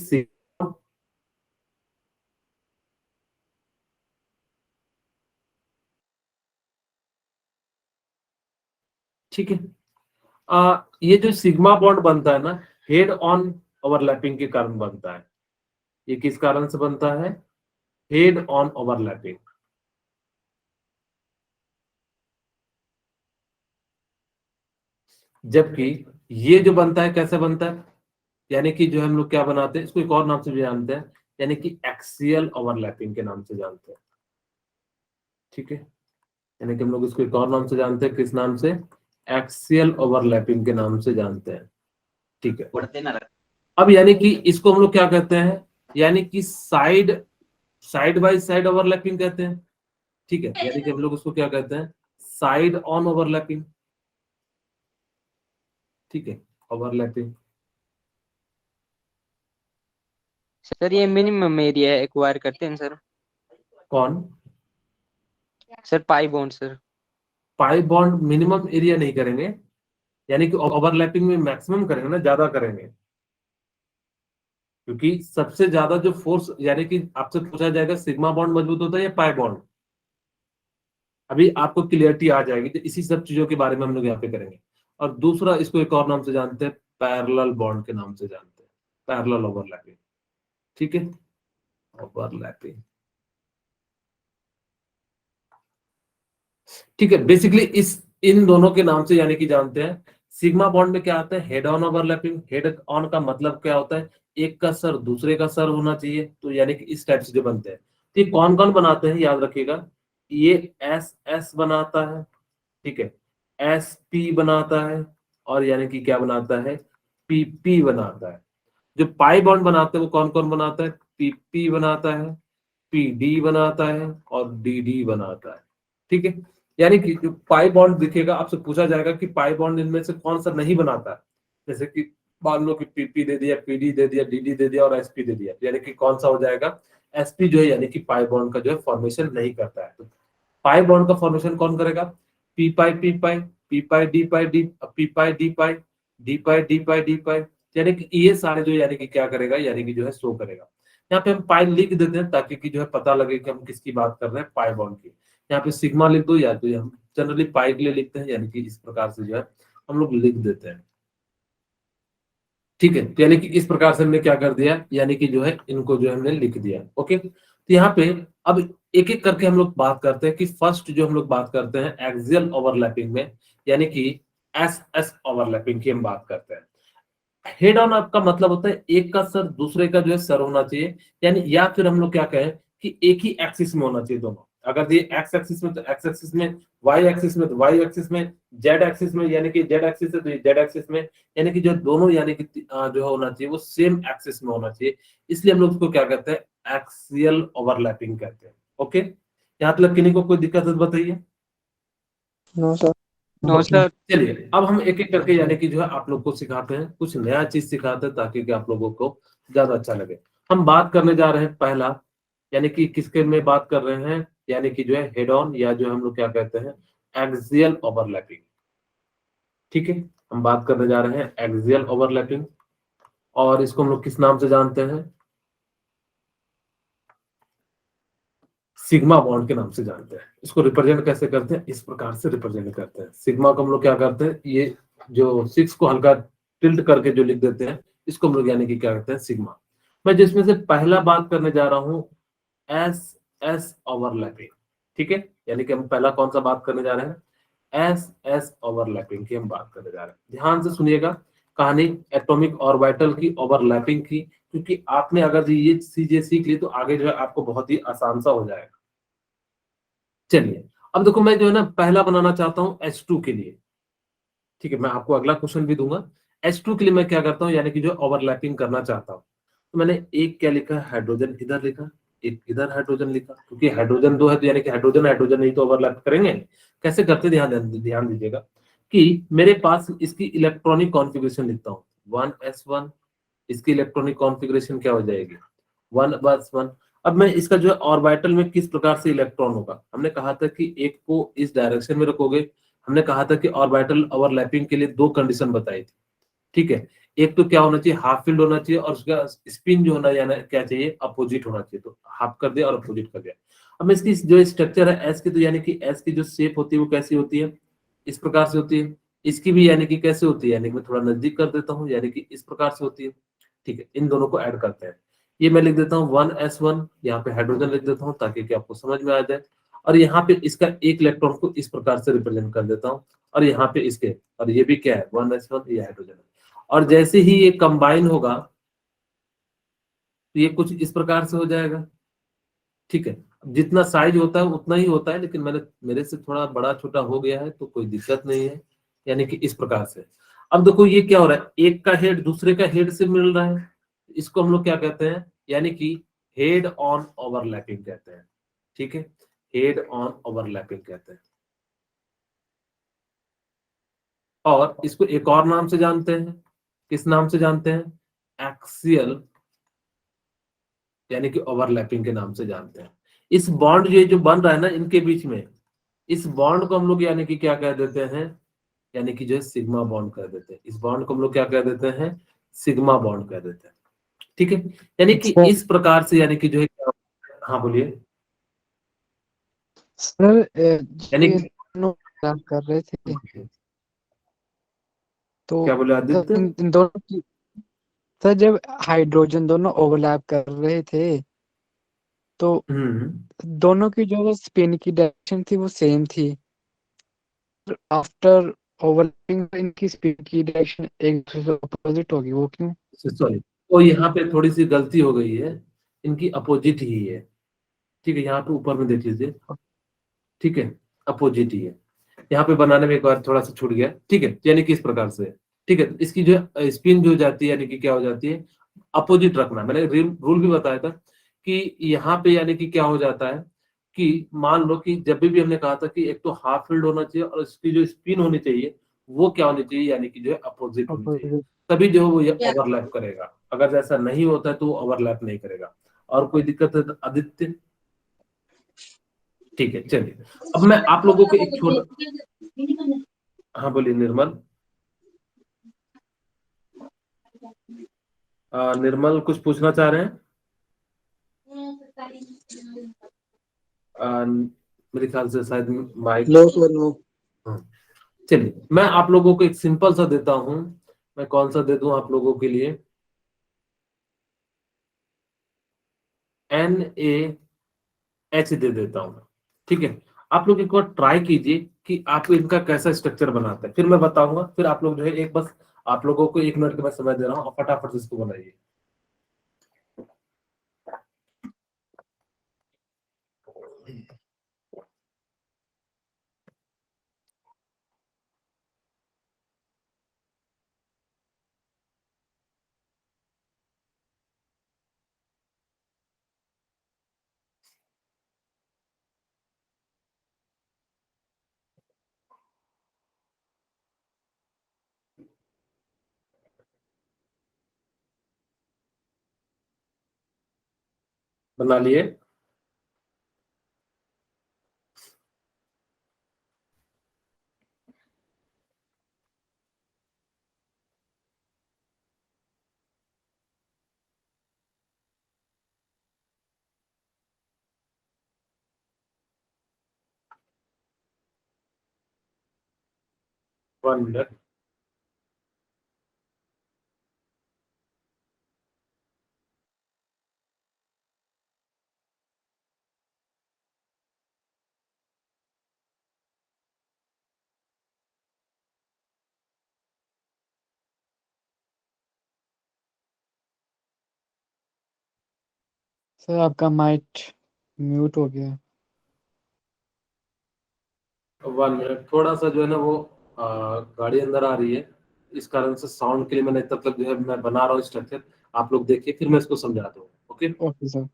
ठीक है, ये जो सिग्मा बॉन्ड बनता है ना, हेड ऑन ओवरलैपिंग के कारण बनता है। ये किस कारण से बनता है? Head on overlapping. जबकि ये जो बनता है कैसे बनता है, यानी कि जो हम लोग क्या बनाते हैं, इसको एक और नाम से भी जानते हैं, यानी कि एक्सियल ओवरलैपिंग के नाम से जानते हैं। ठीक है, यानी कि हम लोग इसको एक और नाम से जानते हैं, किस नाम से? एक्सियल ओवरलैपिंग के नाम से जानते हैं। ठीक है, अब यानी कि इसको हम लोग क्या कहते हैं, यानी कि साइड बाय साइड ओवरलैपिंग कहते हैं। ठीक है, यानी कि हम लोग उसको क्या कहते हैं, साइड ऑन ओवरलैपिंग। ठीक है, ओवरलैपिंग। सर ये मिनिमम एरिया एक्वायर करते हैं सर। कौन? Sir pi bond sir. Pi bond minimum area नहीं करेंगे, यानी कि ओवरलैपिंग में मैक्सिमम करेंगे ना, ज्यादा करेंगे, क्योंकि सबसे ज्यादा जो फोर्स, यानी कि आपसे पूछा जाएगा सिग्मा बॉन्ड मजबूत होता है या पाई बॉन्ड, अभी आपको क्लियरिटी आ जाएगी, तो इसी सब चीजों के बारे में हम लोग यहाँ पे करेंगे। और दूसरा, इसको एक और नाम से जानते हैं, पैरेलल बॉन्ड के नाम से जानते हैं, पैरेलल ओवरलैपिंग। ठीक है, ओवरलैपिंग। ठीक है, बेसिकली इन दोनों के नाम से यानी कि जानते हैं। सिग्मा बॉन्ड में क्या आता है, head on overlapping. Head on का मतलब क्या होता है, एक का सर दूसरे का सर होना चाहिए, तो यानी कि इस टाइप से जो बनते हैं। तो ये कौन कौन बनाते हैं, याद रखिएगा, ये एस एस बनाता है, ठीक है, एस पी बनाता है, और यानी कि क्या बनाता है, पीपी बनाता है। जो पाई बॉन्ड बनाते हैं वो कौन कौन बनाता है, पीपी बनाता है, पीडी बनाता है, और डीडी बनाता है। ठीक है, यानी कि जो पाई बॉन्ड दिखेगा, आपसे पूछा जाएगा कि पाई बॉन्ड इनमें से कौन सा नहीं बनाता है, जैसे कि मान लो कि पीपी दे दिया, पीडी दे दिया, डीडी दे दिया और एसपी दे दिया, यानी कि कौन सा हो जाएगा, एसपी जो है, यानी कि पाई बॉन्ड का जो है फॉर्मेशन नहीं करता है। तो पाई बॉन्ड का फॉर्मेशन कौन करेगा, पी पाई पी पाई, पी पाई डी पाई डी, पी पाई डी पाई, डी पाई डी पाई डी पाई, यानी कि ये सारे जो यानी कि क्या करेगा, यानी कि जो है शो करेगा। यहाँ पे हम पाई लिख देते हैं, ताकि कि जो है पता लगे कि हम किसकी बात कर रहे हैं, पाई बॉन्ड की। यहाँ पे सिग्मा लिख दो, या तो हम जनरली पाई के लिए लिखते हैं, यानी कि इस प्रकार से जो है हम लोग लिख देते हैं। ठीक है, तो यानी कि इस प्रकार से हमने क्या कर दिया, यानी कि जो है इनको जो है हमने लिख दिया। ओके, तो यहाँ पे अब एक एक करके हम लोग बात करते हैं कि फर्स्ट जो हम लोग बात करते हैं एक्सियल ओवरलैपिंग में, यानी कि एस एस ओवरलैपिंग की हम बात करते हैं। हेड ऑन आपका मतलब होता है एक का सर दूसरे का जो है सर होना चाहिए, यानी या फिर हम लोग क्या कहें कि एक ही एक्सिस में होना चाहिए दोनों। अगर ये एक्स एक्सिस में तो एक्स एक्सिस में, वाई एक्सिस में तो वाई एक्सिस में, जेड एक्सिस में, यानी कि जेड एक्सिस है तो जेड एक्सिस में, यानी कि जो दोनों यानी कि जो होना चाहिए वो सेम एक्सिस में होना चाहिए। इसलिए हम लोग उसको क्या कहते हैं, एक्सियल ओवरलैपिंग कहते हैं। ओके, यहाँ तक किन्हीं को कोई दिक्कत है तो बताइए। No sir. No sir. चलिए अब हम एक एक करके यानी कि जो है आप लोग को सिखाते हैं, कुछ नया चीज सिखाते हैं ताकि कि आप लोगों को ज्यादा अच्छा लगे। हम बात करने जा रहे हैं पहला, यानी कि किसके में बात कर रहे हैं, यानी कि जो है हेड ऑन या जो हम लोग क्या कहते हैं एक्सियल ओवरलैपिंग। ठीक है, हम बात करने जा रहे हैं एक्सियल ओवरलैपिंग, और इसको हम लोग किस नाम से जानते हैं, सिग्मा बॉन्ड के नाम से जानते हैं। इसको रिप्रेजेंट कैसे करते हैं, इस प्रकार से रिप्रेजेंट करते हैं। सिग्मा को हम लोग क्या करते हैं, ये जो 6 को हल्का टिल्ट करके जो लिख देते हैं, इसको हम लोग यानी कि क्या कहते हैं सिग्मा। मैं जिसमें से पहला बात करने जा रहा हूं एस एस ओवरलैपिंग। ठीक है, यानी कि हम पहला कौन सा बात करने जा रहे हैं, एस एस ओवरलैपिंग की हम बात करने जा रहे हैं। ध्यान से सुनिएगा कहानी एटॉमिक ऑर्बिटल की ओवरलैपिंग की, क्योंकि आपने अगर ये चीजें सीख ली तो आगे जो है आपको बहुत ही आसान सा हो जाएगा। चलिए अब देखो, मैं जो है ना पहला बनाना चाहता हूं H2 के लिए। ठीक है, मैं आपको अगला क्वेश्चन भी दूंगा। H2 के लिए मैं क्या करता हूं, यानी कि जो ओवरलैपिंग करना चाहता हूं, तो मैंने एक क्या लिखा, हाइड्रोजन इधर लिखा, एक इधर हाइड्रोजन लिखा, क्योंकि हाइड्रोजन दो है तो यानी कि हाइड्रोजन हाइड्रोजन नहीं तो ओवरलैप करेंगे। कैसे करते, ध्यान दीजिएगा कि मेरे पास इसकी इलेक्ट्रॉनिक कॉन्फ़िगरेशन लिखता हूँ 1s1। इसकी इलेक्ट्रॉनिक कॉन्फ़िगरेशन क्या हो जाएगी 1s1। अब मैं इसका जो है ऑर्बिटल में किस प्रकार से इलेक्ट्रॉन होगा, हमने कहा था कि एक को इस डायरेक्शन में रखोगे। हमने कहा था कि ऑर्बिटल ओवरलैपिंग के लिए दो कंडीशन बताई थी। ठीक है, एक तो क्या होना चाहिए, हाफ फील्ड होना चाहिए, और उसका स्पिन जो होना यानी क्या चाहिए, अपोजिट होना चाहिए। तो हाफ कर दिया और अपोजिट कर दिया। अब इसकी जो स्ट्रक्चर है एस की, तो यानी कि एस की जो शेप होती है वो कैसी होती है, इस प्रकार से होती है। इसकी भी यानी कि कैसे होती है, यानी कि मैं थोड़ा नजदीक कर देता हूँ, यानी कि इस प्रकार से होती है। ठीक है, इन दोनों को ऐड करते हैं। ये मैं लिख देता हूँ 1s1, यहाँ पे हाइड्रोजन लिख देता हूँ ताकि कि आपको समझ में आ जाए। और यहाँ पे इसका एक इलेक्ट्रॉन को इस प्रकार से रिप्रेजेंट कर देता हूँ, और यहाँ पे इसके, और ये भी क्या है 1s1, ये हाइड्रोजन है। और जैसे ही ये कंबाइन होगा तो ये कुछ इस प्रकार से हो जाएगा। ठीक है, जितना साइज होता है उतना ही होता है, लेकिन मेरे से थोड़ा बड़ा छोटा हो गया है तो कोई दिक्कत नहीं है, यानी कि इस प्रकार से। अब देखो ये क्या हो रहा है, एक का हेड दूसरे का हेड से मिल रहा है, इसको हम लोग क्या कहते हैं, यानी कि हेड ऑन ओवरलैपिंग कहते हैं। ठीक है, हेड ऑन ओवरलैपिंग कहते हैं। और इसको एक और नाम से जानते हैं, किस नाम से जानते हैं, एक्सियल यानी कि ओवरलैपिंग के नाम से जानते हैं। इस बॉन्ड ये जो बन रहा है ना इनके बीच में, इस बॉन्ड को हम लोग यानी कि क्या कह देते हैं, यानी कि जो है सिग्मा बॉन्ड कह देते हैं। इस बॉन्ड को हम लोग क्या कह देते हैं, सिग्मा बॉन्ड कह देते हैं। ठीक है, यानी कि सर इस प्रकार से यानी कि जो है हाँ बोलिए। सर यानी ये दोनों काम कर रहे थे तो क्या बोले आदित्य। इन दोनों की सर जब हाइड्रोजन दोनों ओवरलैप कर रहे थे तो दोनों की जो स्पिन की डायरेक्शन थी वो सेम थी। आफ्टर ओवरलैपिंग इनकी स्पिन की डायरेक्शन एक दूसरे से अपोजिट होगी, वो क्यों? सॉरी, तो यहाँ पे थोड़ी सी गलती हो गई है, इनकी अपोजिट ही है। ठीक है, यहाँ पे ऊपर में देख लीजिए। ठीक है, अपोजिट ही है, यहाँ पे बनाने में एक बार थोड़ा सा छूट गया। ठीक है, यानी कि इस प्रकार से। ठीक है, इसकी जो स्पिन जो जाती है यानी कि क्या हो जाती है, अपोजिट रखना। मैंने रूल भी बताया था कि यहाँ पे यानी कि क्या हो जाता है कि मान लो कि जब भी हमने कहा था कि एक तो हाफ फील्ड होना चाहिए और इसकी जो स्पिन होनी चाहिए वो क्या होनी चाहिए, यानी कि जो है अपोजिट होनी चाहिए, Opposite। तभी जो है वो ये ओवरलैप करेगा। अगर ऐसा नहीं होता है तो वो ओवरलैप नहीं करेगा। और कोई दिक्कत है तो आदित्य। ठीक है, चलिए अब मैं आप लोगों को एक छोटा, हाँ बोलिए निर्मल। निर्मल कुछ पूछना चाह रहे हैं। मेरे ख्याल से शायद माइक। No sir no. हाँ, चलिए मैं आप लोगों को एक सिंपल सा देता हूं। मैं कौन सा दे दूं आप लोगों के लिए, NaH दे देता हूं। ठीक है, आप लोग एक बार ट्राई कीजिए कि आप इनका कैसा स्ट्रक्चर बनाते हैं, फिर मैं बताऊंगा। फिर आप लोग जो है एक बस आप लोगों को 1 मिनट का मैं समय दे रहा हूँ, फटाफट से इसको बनाइए। बना लिए? One minute. सर आपका माइक म्यूट हो गया। वन मिनट, थोड़ा सा जो है ना वो गाड़ी अंदर आ रही है, इस कारण से साउंड के लिए मैंने तब तक जो है मैं बना रहा हूँ स्ट्रक्चर। आप लोग देखिए, फिर मैं इसको समझाता हूँ। ओके। Okay sir.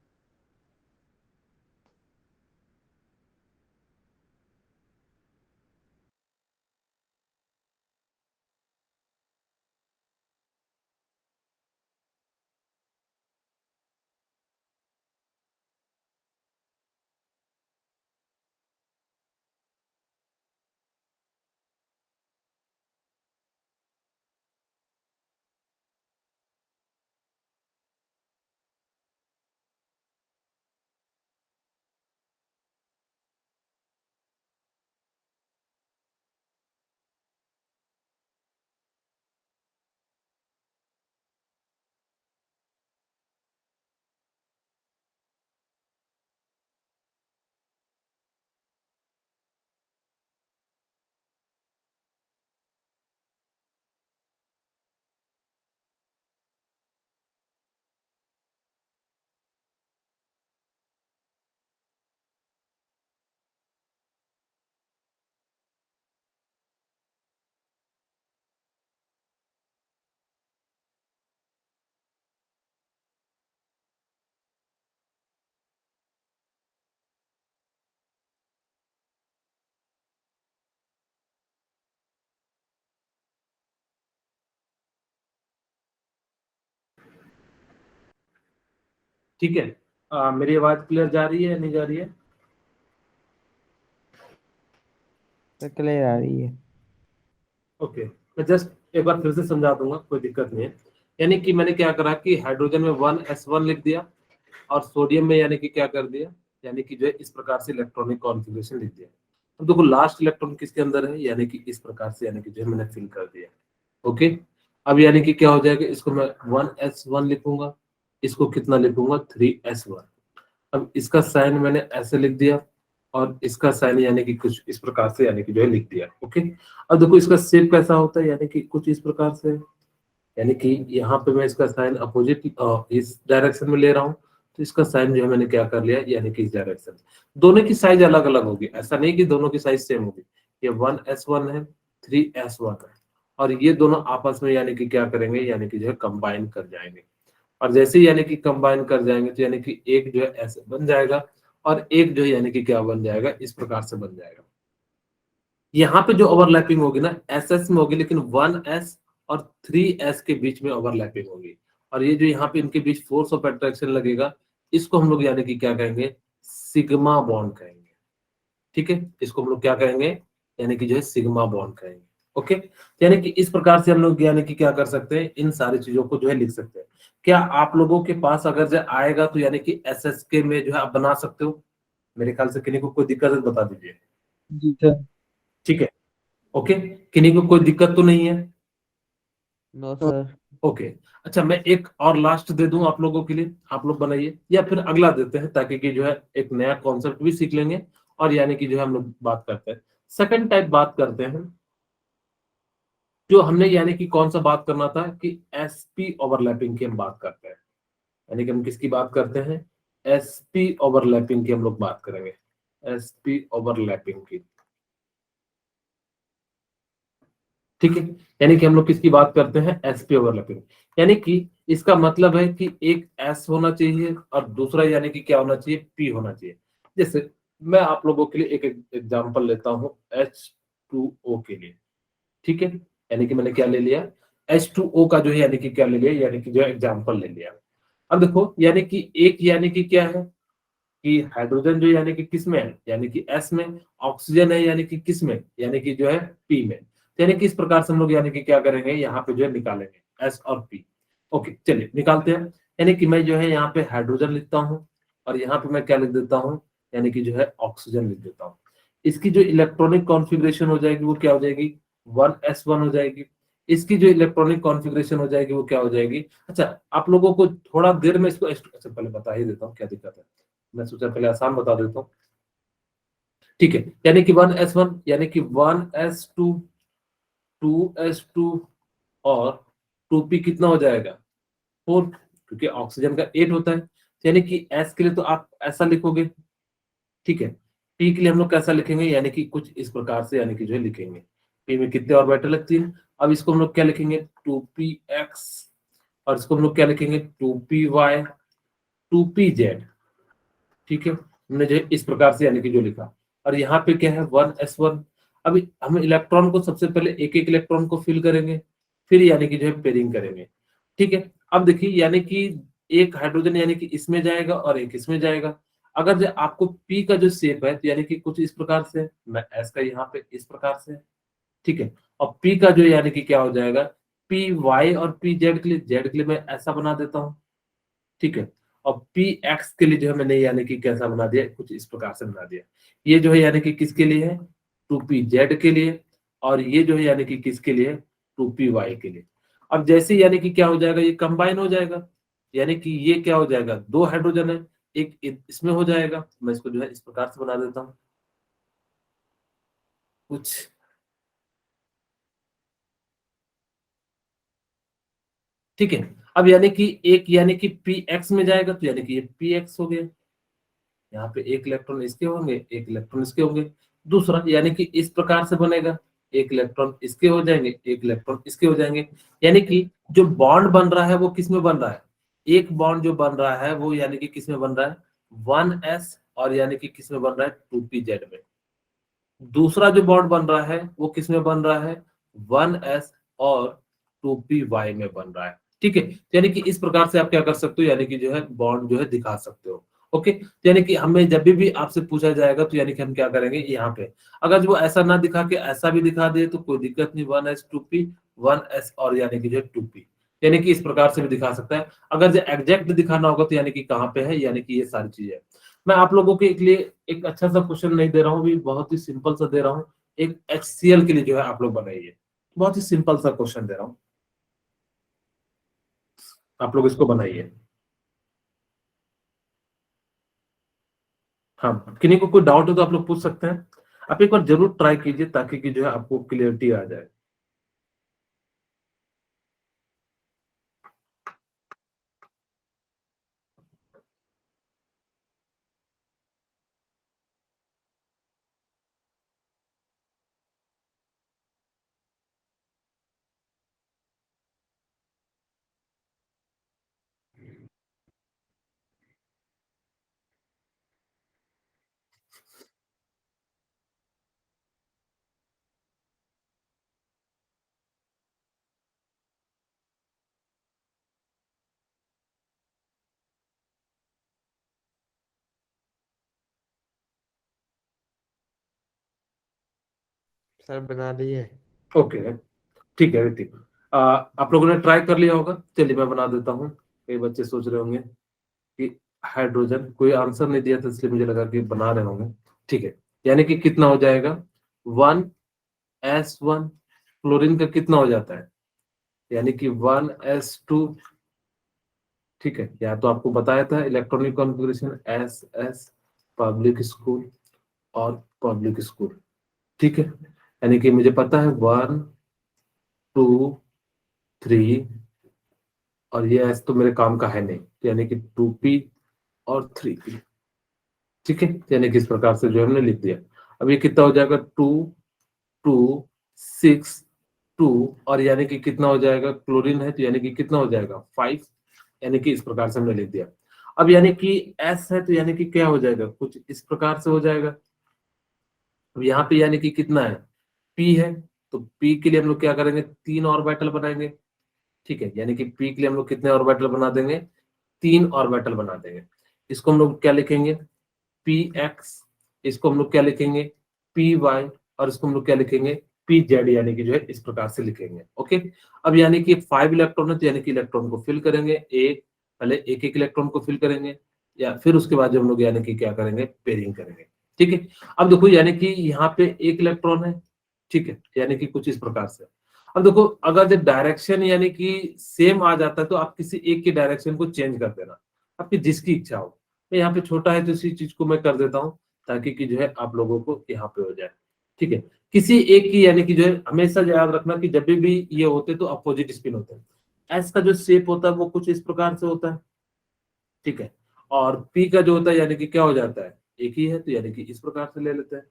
ठीक है, मेरी आवाज क्लियर जा रही है या नहीं जा रही है? सर क्लियर आ रही है। ओके, मैं जस्ट एक बार फिर से समझा दूंगा, कोई दिक्कत नहीं है। यानी कि मैंने क्या करा कि हाइड्रोजन में 1s1 लिख दिया, और सोडियम में यानी कि क्या कर दिया, यानी कि जो है इस प्रकार से इलेक्ट्रॉनिक कॉन्फ़िगरेशन लिख दिया। अब देखो लास्ट इलेक्ट्रॉन किसके अंदर है, यानी कि इस प्रकार से यानी कि जो है मैंने फिल कर दिया। ओके, अब यानी कि क्या हो जाएगा, इसको मैं 1s1 लिखूंगा, इसको कितना लिखूंगा 3s1। अब इसका साइन मैंने ऐसे लिख दिया, और इसका साइन यानी कि कुछ इस प्रकार से यानी कि जो है लिख दिया। ओके, अब देखो इसका शेप कैसा होता है, यानी कि कुछ इस प्रकार से, यानी कि यहाँ पे मैं इसका साइन अपोजिट इस डायरेक्शन में ले रहा हूँ, तो इसका साइन जो है मैंने क्या कर लिया, यानी कि इस डायरेक्शन। दोनों की साइज अलग अलग होगी, ऐसा नहीं कि दोनों की साइज सेम होगी। ये 1s1 है, 3s1 है, और ये दोनों आपस में यानी कि क्या करेंगे, यानी कि जो है कंबाइन कर जाएंगे। और जैसे ही यानी कि कंबाइन कर जाएंगे, तो यानी कि एक जो है ऐसे बन जाएगा, और एक जो है यानी कि क्या बन जाएगा, इस प्रकार से बन जाएगा। यहाँ पे जो ओवरलैपिंग होगी ना एस एस में होगी, लेकिन 1s और 3s के बीच में ओवरलैपिंग होगी। और ये जो यहाँ पे इनके बीच फोर्स ऑफ अट्रैक्शन लगेगा, इसको हम लोग यानी कि क्या कहेंगे, सिग्मा बॉन्ड कहेंगे। ठीक है, इसको हम लोग क्या कहेंगे, यानी कि जो है सिग्मा बॉन्ड कहेंगे। ओके, यानी कि इस प्रकार से हम लोग यानी कि क्या कर सकते हैं, इन सारी चीजों को जो है लिख सकते हैं। क्या आप लोगों के पास अगर जो आएगा तो यानी कि एस एस के में जो है आप बना सकते हो? मेरे ख्याल से किन्हीं को कोई दिक्कत है तो बता दीजिए। जी सर। ठीक है, ओके, किन्हीं को कोई दिक्कत तो नहीं है? No sir. ओके, अच्छा मैं एक और लास्ट दे दूं आप लोगों के लिए, आप लोग बनाइए, या फिर अगला देते हैं, ताकि कि जो है एक नया कॉन्सेप्ट भी सीख लेंगे, और यानी कि जो है हम लोग बात करते हैं सेकंड टाइप, बात करते हैं जो हमने यानी कि कौन सा बात करना था कि एसपी ओवरलैपिंग की हम बात करते हैं। यानी कि हम किसकी बात करते हैं, एसपी ओवरलैपिंग की हम लोग बात करेंगे, एसपी ओवरलैपिंग की। ठीक है, यानी कि हम लोग किसकी बात करते हैं, एसपी ओवरलैपिंग। यानी कि इसका मतलब है कि एक एस होना चाहिए और दूसरा यानी कि क्या होना चाहिए, पी होना चाहिए। जैसे मैं आप लोगों के लिए एक एग्जांपल लेता हूं H2O के लिए। ठीक है, यानी कि मैंने क्या ले लिया, H2O का जो है यानी कि क्या ले लिया, यानी कि जो एग्जांपल ले लिया। अब देखो यानी कि एक यानी कि क्या है, कि हाइड्रोजन जो यानी कि किस में है, यानी कि एस में, ऑक्सीजन है यानी कि किस में, यानी कि जो है पी में। यानी कि इस प्रकार से हम लोग यानी कि क्या करेंगे, यहाँ पे जो है निकालेंगे एस और पी। ओके चलिए निकालते हैं। यानी कि मैं जो है यहाँ पे हाइड्रोजन लिखता हूँ और यहाँ पे मैं क्या लिख देता हूँ, यानी कि जो है ऑक्सीजन लिख देता हूँ। इसकी जो इलेक्ट्रॉनिक कॉन्फ़िगरेशन हो जाएगी वो क्या हो जाएगी, 1s1 हो जाएगी। इसकी जो इलेक्ट्रॉनिक कॉन्फ़िगरेशन हो जाएगी वो क्या हो जाएगी। अच्छा आप लोगों को थोड़ा देर में इसको अच्छा पहले बता ही देता हूँ क्या दिक्कत है, मैं सोचा पहले आसान बता देता हूँ। ठीक है, यानी कि 1s1 यानी कि 1s2 2s2 और 2p कितना हो जाएगा 4, क्योंकि ऑक्सीजन का 8 होता है। यानी कि s के लिए तो आप ऐसा लिखोगे, ठीक है। p के लिए हम लोग कैसा लिखेंगे, यानी कि कुछ इस प्रकार से यानी कि जो है लिखेंगे। p में कितने ऑर्बिटल है 3। अब इसको हम लोग क्या लिखेंगे 2px और इसको हम लोग क्या लिखेंगे 2py 2pz। ठीक है, हमने जो है इस प्रकार से यानी कि जो लिखा। और यहाँ पे क्या है 1s1। अभी हम इलेक्ट्रॉन को सबसे पहले एक एक इलेक्ट्रॉन को फिल करेंगे, फिर यानी कि जो है पेयरिंग करेंगे। ठीक है, अब देखिए यानी कि एक हाइड्रोजन यानी कि इसमें जाएगा और एक इसमें जाएगा। अगर जो आपको पी का जो शेप है तो यानी कि कुछ इस प्रकार से, मैं एस का यहाँ पे इस प्रकार से, ठीक है। और पी का जो यानी कि क्या हो जाएगा, पी वाई और पी जेड के लिए, जेड के लिए मैं ऐसा बना देता हूँ, ठीक है। और पी एक्स के लिए जो है मैंने यानी कि कैसा बना दिया, कुछ इस प्रकार से बना दिया। ये जो है यानी कि किसके लिए है, 2pz के लिए। और ये जो है यानी कि किसके लिए, 2py के लिए। अब जैसे यानी कि क्या हो जाएगा, ये कंबाइन हो जाएगा, यानी कि ये क्या हो जाएगा, दो हाइड्रोजन है, एक इसमें हो जाएगा। मैं इसको जो है इस प्रकार से बना देता हूँ कुछ, ठीक है। अब यानी कि एक यानी कि पी एक्स में जाएगा तो यानी कि ये पी एक्स हो गया। यहाँ पे एक इलेक्ट्रॉन इसके होंगे, एक इलेक्ट्रॉन इसके होंगे। दूसरा यानी कि इस प्रकार से बनेगा, एक इलेक्ट्रॉन इसके हो जाएंगे, एक इलेक्ट्रॉन इसके हो जाएंगे। यानी कि जो बॉन्ड बन रहा है वो किस में बन रहा है, एक बॉन्ड जो बन रहा है वो यानी कि किस में बन रहा है 1s, और यानी कि किस में बन रहा है 2pz में। दूसरा जो बॉन्ड बन रहा है वो किस में बन रहा है 1s और 2py में बन रहा है। ठीक है, तो यानी कि इस प्रकार से आप क्या कर सकते हो, यानी कि जो है बॉन्ड जो है दिखा सकते हो। ओके, तो यानी कि हमें जब भी आपसे पूछा जाएगा तो यानी कि हम क्या करेंगे यहाँ पे, अगर जो ऐसा ना दिखा के ऐसा भी दिखा दे तो कोई दिक्कत नहीं, 1s 2p 1s और यानी कि जो 2p, यानी कि इस प्रकार से भी दिखा सकता है। अगर जो एग्जैक्ट दिखाना होगा तो यानी कि कहाँ पे है, यानी कि ये सारी चीजें। मैं आप लोगों के लिए एक अच्छा सा क्वेश्चन नहीं दे रहा हूँ, भी बहुत ही सिंपल सा दे रहा हूँ। एक HCl के लिए जो है आप लोग बनाइए, बहुत ही सिंपल सा क्वेश्चन दे रहा हूँ, आप लोग इसको बनाइए। हाँ, किन्हीं को कोई डाउट हो तो आप लोग पूछ सकते हैं। आप एक बार जरूर ट्राई कीजिए ताकि कि जो है आपको क्लियरिटी आ जाए। सर बना लिए। ओके ठीक है ऋतिक, आप लोगों ने ट्राई कर लिया होगा। चलिए मैं बना देता हूँ। कई बच्चे सोच रहे होंगे कि हाइड्रोजन, कोई आंसर नहीं दिया था इसलिए मुझे लगा कि बना रहे होंगे। ठीक है, यानी कि कितना हो जाएगा 1s1, क्लोरीन का कितना हो जाता है, यानी कि 1s2। ठीक है, या तो आपको बताया था electronic configuration S S, public school और पब्लिक स्कूल। ठीक है, यानी कि मुझे पता है 1 2 3, और ये एस तो मेरे काम का है नहीं, तो यानी कि 2p और 3p। ठीक है, यानी कि इस प्रकार से जो हमने लिख दिया। अब ये कितना हो जाएगा 2 2 6 2, और यानी कि कितना हो जाएगा, क्लोरीन है तो यानी कि कितना हो जाएगा 5, यानी कि इस प्रकार से हमने लिख दिया। अब यानी कि एस है तो यानी कि क्या हो जाएगा, कुछ इस प्रकार से हो जाएगा। अब यहाँ पे यानी कि कितना है पी है, तो पी के लिए हम लोग क्या करेंगे, 3 ऑर्बिटल बनाएंगे। ठीक है, यानी कि पी के लिए हम लोग कितने ऑर्बिटल बना देंगे, 3 ऑर्बिटल बना देंगे। इसको हम लोग क्या लिखेंगे पी एक्स, इसको हम लोग क्या लिखेंगे पी वाई, और इसको हम लोग क्या लिखेंगे पी जेड, यानी कि जो है इस प्रकार से लिखेंगे। ओके, अब यानी कि 5 इलेक्ट्रॉन है तो यानी कि इलेक्ट्रॉन को फिल करेंगे, पहले एक एक इलेक्ट्रॉन को फिल करेंगे, या फिर उसके बाद जो हम लोग यानी कि क्या करेंगे पेयरिंग करेंगे। ठीक है, अब देखो यानी कि यहाँ पे एक इलेक्ट्रॉन है, ठीक है, यानी कि कुछ इस प्रकार से। अब देखो अगर जो डायरेक्शन यानी कि सेम आ जाता है तो आप किसी एक की डायरेक्शन को चेंज कर देना, आपकी जिसकी इच्छा हो। तो यहाँ पे छोटा है तो इसी चीज को मैं कर देता हूँ ताकि कि जो है आप लोगों को यहाँ पे हो जाए। ठीक है, किसी एक की यानी कि जो है हमेशा याद रखना कि जब भी ये होते तो अपोजिट स्पिन होते हैं। एस का जो शेप होता है वो कुछ इस प्रकार से होता है, ठीक है, और पी का जो होता है यानी कि क्या हो जाता है एक ही है तो यानी कि इस प्रकार से ले लेते हैं,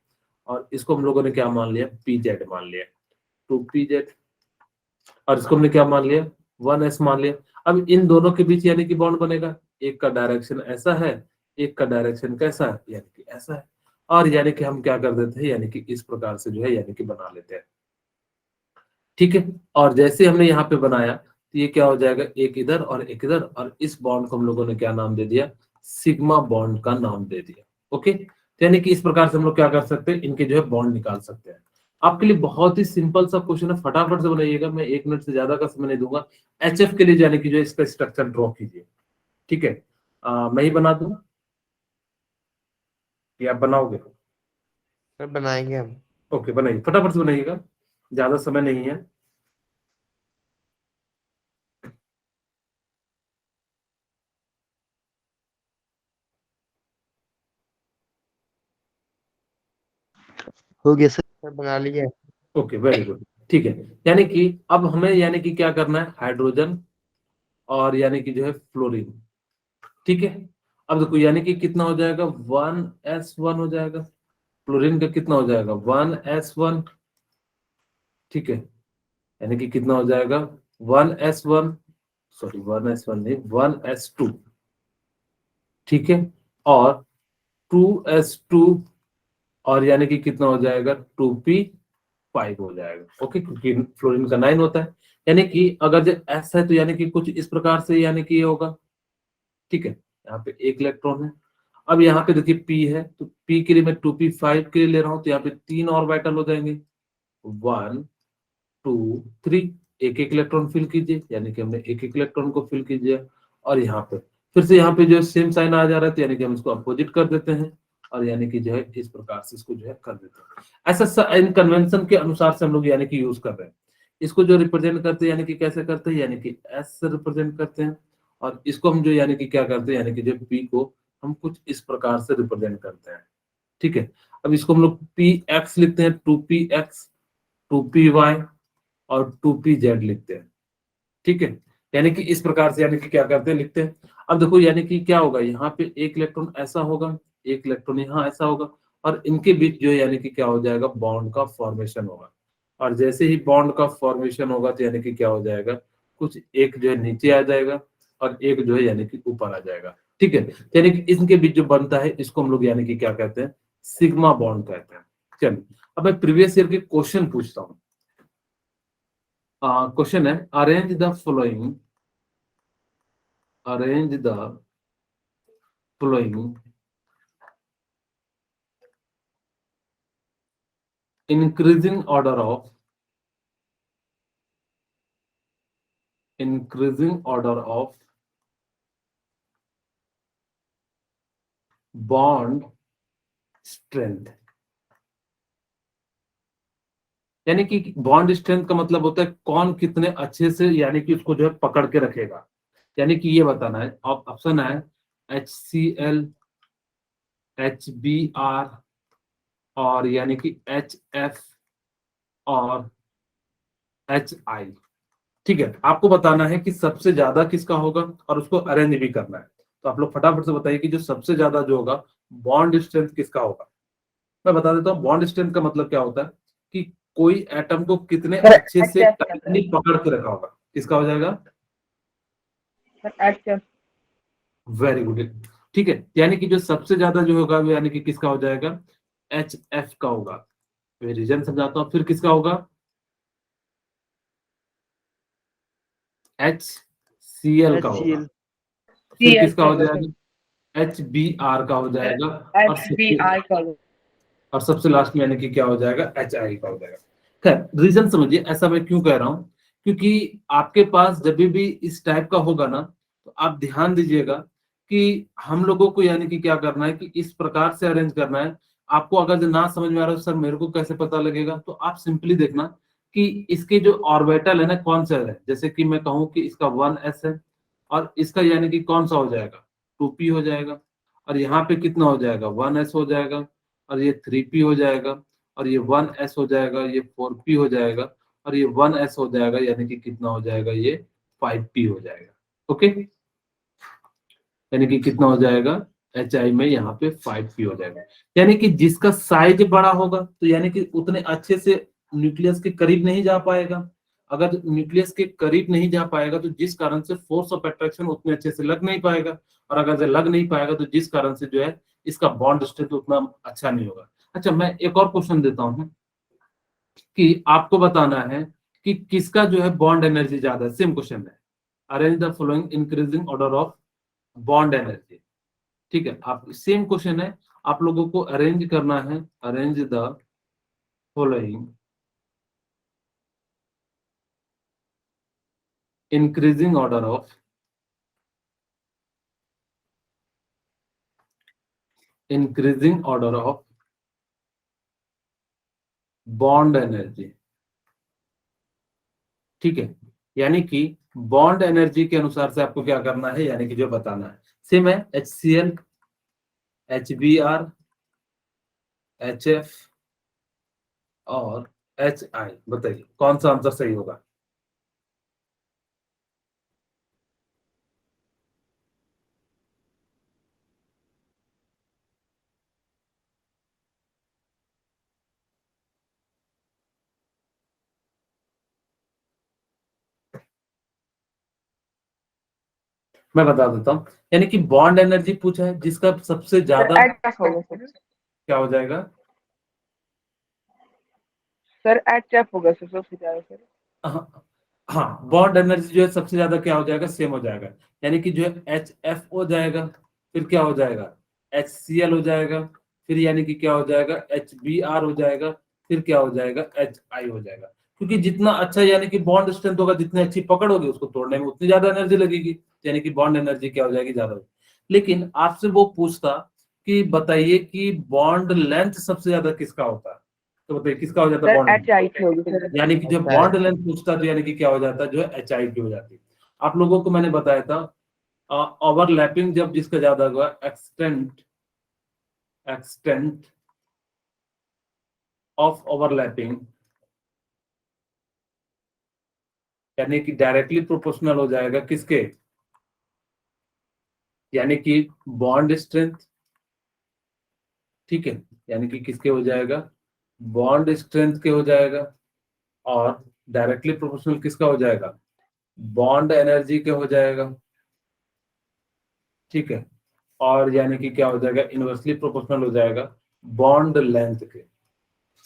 और इसको हम लोगों ने क्या मान लिया पी जेड मान लिया, टू पी जेड, और इसको हमने क्या मान लिया 1s मान लिया। अब इन दोनों के बीच यानी कि बॉन्ड बनेगा, एक का डायरेक्शन ऐसा है, एक का डायरेक्शन कैसा है यानी कि ऐसा है, और यानी कि हम क्या कर देते हैं यानी कि इस प्रकार से जो है यानी कि बना लेते हैं। ठीक है, और जैसे हमने यहाँ पे बनाया तो ये क्या हो जाएगा एक इधर और एक इधर, और इस बॉन्ड को हम लोगों ने क्या नाम दे दिया सिग्मा बॉन्ड का नाम दे दिया। ओके, तो यानी कि इस प्रकार से हम लोग क्या कर सकते हैं इनके जो है बॉन्ड निकाल सकते हैं। आपके लिए बहुत ही सिंपल सा क्वेश्चन है, फटाफट से बनाइएगा, मैं 1 मिनट से ज्यादा का समय नहीं दूंगा। HF के लिए यानी कि जो इसका स्ट्रक्चर ड्रॉ कीजिए। ठीक है, मैं ही बना दूं या आप बनाओगे? सर बनाएंगे हम। ओके, बनाइए, फटाफट से बनाइएगा, ज्यादा समय नहीं है। हो गया सर। सर बना लिए। Okay, very good. ठीक है, यानी कि अब हमें यानी कि क्या करना है हाइड्रोजन और यानी कि जो है फ्लोरीन। ठीक है, अब देखो यानी कि कितना हो जाएगा 1s1 हो जाएगा, फ्लोरीन का कितना हो जाएगा 1s1। ठीक है, यानी कि कितना हो जाएगा 1s1, सॉरी 1s1 नहीं 1s2। ठीक है, और 2s2, और यानी कि कितना हो जाएगा 2p5 हो जाएगा। ओके, क्योंकि फ्लोरीन का 9 होता है, यानी कि अगर जो s है तो यानी कि कुछ इस प्रकार से यानी कि ये होगा। ठीक है, यहाँ पे एक इलेक्ट्रॉन है। अब यहाँ पे देखिए p है तो p के लिए मैं 2p5 के लिए ले रहा हूँ तो यहाँ पे 3 ऑर्बिटल हो जाएंगे, 1 2 3, एक एक इलेक्ट्रॉन फिल कीजिए, यानी कि हमने एक एक इलेक्ट्रॉन को फिल कीजिए, और यहाँ पे फिर से यहाँ पे जो सेम साइन आ जा रहा है तो यानी कि हम इसको अपोजिट कर देते हैं, और यानी कि जो है इस प्रकार से इसको जो है कर देते हैं। ऐसा इन कन्वेंशन के अनुसार से हम लोग यानी कि यूज कर रहे हैं। इसको जो रिप्रेजेंट करते हैं यानी कि कैसे करते हैं, यानी कि एस से रिप्रेजेंट करते हैं, और इसको हम जो यानी कि क्या करते हैं यानी कि जो पी को हम कुछ इस प्रकार से रिप्रेजेंट करते हैं। ठीक है, अब इसको हम लोग पी एक्स लिखते हैं, 2p x 2py और 2pz लिखते हैं। ठीक है, यानी कि इस प्रकार से यानी कि क्या करते हैं लिखते हैं। अब देखो यानी कि क्या होगा, यहाँ पे एक इलेक्ट्रॉन ऐसा होगा, एक इलेक्ट्रॉन यहाँ ऐसा होगा, और इनके बीच जो है यानी कि क्या हो जाएगा बॉन्ड का फॉर्मेशन होगा, और जैसे ही बॉन्ड का फॉर्मेशन होगा तो यानी कि क्या हो जाएगा कुछ एक जो है नीचे आ जाएगा और एक जो है यानी कि ऊपर आ जाएगा। ठीक है, यानी कि इनके बीच जो बनता है इसको हम लोग यानी कि क्या कहते हैं सिग्मा बॉन्ड कहते हैं। चलिए, अब मैं प्रीवियस ईयर के क्वेश्चन पूछता हूँ। क्वेश्चन है arrange the following, arrange the following increasing order of, increasing order of bond strength। यानी कि बॉन्ड स्ट्रेंथ का मतलब होता है कौन कितने अच्छे से यानी कि उसको जो है पकड़ के रखेगा, यानी कि ये बताना है। ऑप्शन है HCl, HBr, और यानी कि HF और HI। ठीक है, आपको बताना है कि सबसे ज्यादा किसका होगा और उसको अरेंज भी करना है। तो आप लोग फटाफट से बताइए कि जो सबसे ज्यादा जो होगा बॉन्ड स्ट्रेंथ किसका होगा। मैं बता देता हूँ बॉन्ड स्ट्रेंथ का मतलब क्या होता है कि कोई एटम को कितने अच्छे से टाइटली पकड़ के रखा होगा, किसका हो जाएगा वेरी गुड। ठीक है, यानी कि जो सबसे ज्यादा जो होगा वो यानी कि किसका हो जाएगा HF का होगा। मैं रीजन समझाता हूँ, फिर किसका होगा HCl का होगा, HCl। फिर किसका हो जाएगा HBr का हो जाएगा, HBr और सबसे लास्ट में यानी कि क्या हो जाएगा, HI का हो जाएगा। खैर रीजन समझिए, ऐसा मैं क्यों कह रहा हूं, क्योंकि आपके पास जब भी इस टाइप का होगा ना, तो आप ध्यान दीजिएगा कि हम लोगों को यानी कि क्या करना है कि इस प्रकार से अरेंज करना है। आपको अगर जो ना समझ में आ रहा है सर मेरे को कैसे पता लगेगा, तो आप सिंपली देखना कि इसके जो ऑर्बिटल है ना कौन सा है। जैसे कि मैं कहूं कि इसका 1s है, और इसका यानी कि कौन सा हो जाएगा, 2p हो जाएगा, और यहाँ पे कितना हो जाएगा, 1s हो जाएगा, और ये 3p हो जाएगा, और ये 1s हो जाएगा, ये 4p हो जाएगा, और ये 1s हो जाएगा, यानी कि कितना हो जाएगा, ये 5p हो जाएगा। ओके, यानी कि कितना हो जाएगा, HI में यहाँ पे 5p हो जाएगा। यानी कि जिसका साइज बड़ा होगा तो यानी कि उतने अच्छे से न्यूक्लियस के करीब नहीं जा पाएगा। अगर न्यूक्लियस के करीब नहीं जा पाएगा तो जिस कारण से फोर्स ऑफ अट्रैक्शन उतने अच्छे से लग नहीं पाएगा, और अगर लग नहीं पाएगा तो जिस कारण से जो है इसका बॉन्ड स्ट्रेंथ उतना अच्छा नहीं होगा। अच्छा, मैं एक और क्वेश्चन देता हूँ कि आपको बताना है कि किसका जो है बॉन्ड एनर्जी ज्यादा है। सेम क्वेश्चन है, arrange the following increasing order of bond energy. ठीक है, आप सेम क्वेश्चन है, आप लोगों को अरेंज करना है, arrange the following increasing order of bond energy. ठीक है, यानी कि बॉन्ड एनर्जी के अनुसार से आपको क्या करना है, यानी कि जो बताना है। सेम है, HCl, HBr, HF और HI। बताइए कौन सा आंसर सही होगा। मैं बता देता हूँ, यानी कि बॉन्ड एनर्जी पूछा है, जिसका सबसे ज्यादा HF होगा सर। क्या हो जाएगा, सर HF होगा सर सबसे ज्यादा सर। हाँ, बॉन्ड एनर्जी जो है सबसे ज्यादा क्या हो जाएगा, सेम हो जाएगा। यानी कि जो है HF हो जाएगा, फिर क्या हो जाएगा, HCl हो जाएगा, फिर यानी कि क्या हो जाएगा, HBr हो जाएगा, फिर क्या हो जाएगा, HI हो जाएगा। क्योंकि जितना अच्छा यानी कि बॉन्ड स्ट्रेंथ होगा, जितनी अच्छी पकड़ होगी, उसको तोड़ने में उतनी ज्यादा एनर्जी लगेगी, यानी कि बॉन्ड एनर्जी क्या हो जाएगी, ज्यादा होगी। लेकिन आपसे वो पूछता कि बताइए कि बॉन्ड लेंथ सबसे ज्यादा किसका होता है, तो बताइए किसका हो जाता है सर बॉन्ड। HI की होगी सर। यानी कि जब बॉन्ड लेंथ पूछता तो यानी कि क्या हो जाता है, जो है HI की हो जाती है। आप लोगों को मैंने बताया था ओवरलैपिंग जब जिसका ज्यादा हुआ, एक्सटेंट ऑफ ओवरलैपिंग यानी कि डायरेक्टली प्रोपोर्शनल हो जाएगा किसके, यानी कि बॉन्ड स्ट्रेंथ। ठीक है, यानी कि किसके हो जाएगा, बॉन्ड स्ट्रेंथ के हो जाएगा, और डायरेक्टली प्रोपोर्शनल किसका हो जाएगा, बॉन्ड एनर्जी के हो जाएगा। ठीक है, और यानी कि क्या हो जाएगा, इनवर्सली प्रोपोर्शनल हो जाएगा बॉन्ड लेंथ के।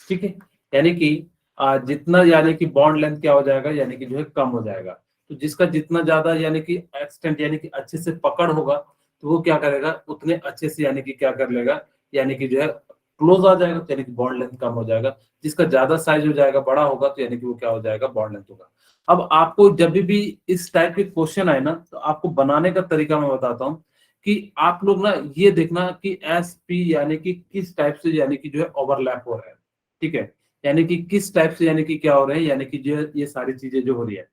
ठीक है, यानी कि जितना यानी कि बॉन्ड लेंथ क्या हो जाएगा, यानी कि जो है कम हो जाएगा। तो जिसका जितना ज्यादा यानी कि एक्सटेंट यानी कि अच्छे से पकड़ होगा, तो वो क्या करेगा, उतने अच्छे से यानी कि क्या कर लेगा, यानी कि जो है क्लोज आ जाएगा, तो यानी कि बॉन्ड लेंथ कम हो जाएगा। जिसका ज्यादा साइज हो जाएगा, बड़ा होगा, तो यानी कि वो क्या हो जाएगा, बॉन्ड लेंथ होगा। अब आपको जब भी इस टाइप के क्वेश्चन आए ना, तो आपको बनाने का तरीका मैं बताता हूँ कि आप लोग ना ये देखना कि SP यानी कि किस टाइप से यानी कि जो है ओवरलैप हो रहा है। ठीक है, यानी कि किस टाइप से यानी कि क्या हो रहे हैं, यानी कि जो है ये सारी चीजें जो हो रही है।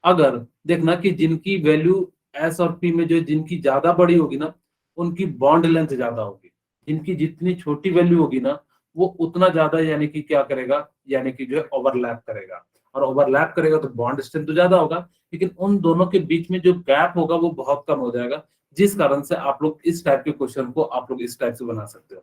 अगर देखना कि जिनकी वैल्यू S और P में जो जिनकी ज्यादा बड़ी होगी ना, उनकी बॉन्ड लेंथ ज्यादा होगी। जिनकी जितनी छोटी वैल्यू होगी ना, वो उतना ज्यादा यानी कि क्या करेगा, यानी कि जो है ओवरलैप करेगा। और ओवरलैप करेगा तो बॉन्ड स्ट्रेंथ तो ज्यादा होगा, लेकिन उन दोनों के बीच में जो गैप होगा वो बहुत कम हो जाएगा। जिस कारण से आप लोग इस टाइप के क्वेश्चन को आप लोग इस टाइप से बना सकते हो।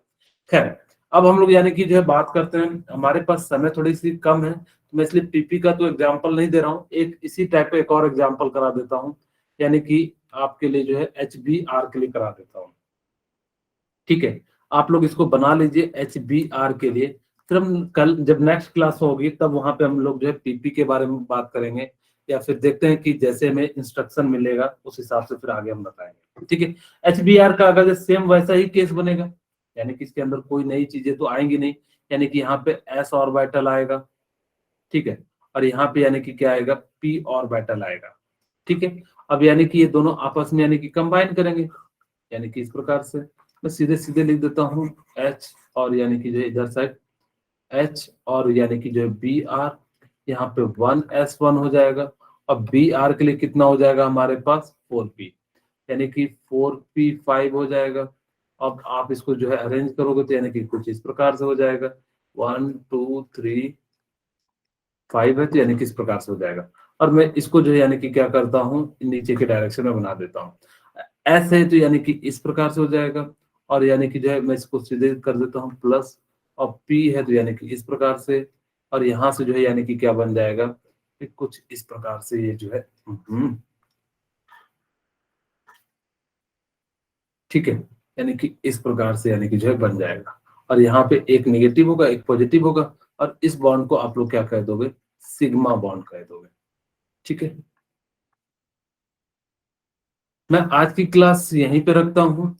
खैर, अब हम लोग यानी कि जो है बात करते हैं, हमारे पास समय थोड़ी सी कम है, तो मैं इसलिए PP का तो एग्जांपल नहीं दे रहा हूँ, एक इसी टाइप का एक और एग्जांपल करा देता हूँ, यानी कि आपके लिए जो है HBr के लिए करा देता हूँ। ठीक है, आप लोग इसको बना लीजिए HBr के लिए, फिर हम कल जब नेक्स्ट क्लास होगी तब वहां पे हम लोग जो है PP के बारे में बात करेंगे, या फिर देखते हैं कि जैसे हमें इंस्ट्रक्शन मिलेगा उस हिसाब से फिर आगे हम बताएंगे। ठीक है, HBr का अगर सेम वैसा ही केस बनेगा, यानी कि इसके अंदर कोई नई चीजें तो आएंगी नहीं, यानी कि यहाँ पे s ऑर्बिटल आएगा, ठीक है, और यहाँ पे यानी कि क्या आएगा, p ऑर्बिटल आएगा। ठीक है, अब यानी कि ये दोनों आपस में यानी कि कंबाइन करेंगे, यानी कि इस प्रकार से मैं सीधे सीधे लिख देता हूँ H और यानी कि जो इधर साइड H और यानी कि जो है Br, यहाँ पे 1s1 हो जाएगा, अब Br के लिए कितना हो जाएगा हमारे पास 4p, यानी कि 4p5 हो जाएगा। अब आप इसको जो है अरेंज करोगे तो यानी कि कुछ इस प्रकार से हो जाएगा, 1 2 3 5 है तो यानी कि इस प्रकार से हो जाएगा। और मैं इसको जो है यानी कि क्या करता हूँ, नीचे के डायरेक्शन में बना देता हूँ। एस है तो यानी कि इस प्रकार से हो जाएगा, और यानी कि जो है मैं इसको सीधे कर देता हूँ प्लस, और पी है तो यानी कि इस प्रकार से, और यहाँ से जो है यानी कि क्या बन जाएगा कि कुछ इस प्रकार से ये जो है ठीक है, यानी कि इस प्रकार से यानी कि जो है बन जाएगा। और यहाँ पे एक नेगेटिव होगा एक पॉजिटिव होगा, और इस बॉन्ड को आप लोग क्या कह दोगे, सिग्मा बॉन्ड कह दोगे। ठीक है, मैं आज की क्लास यहीं पे रखता हूँ।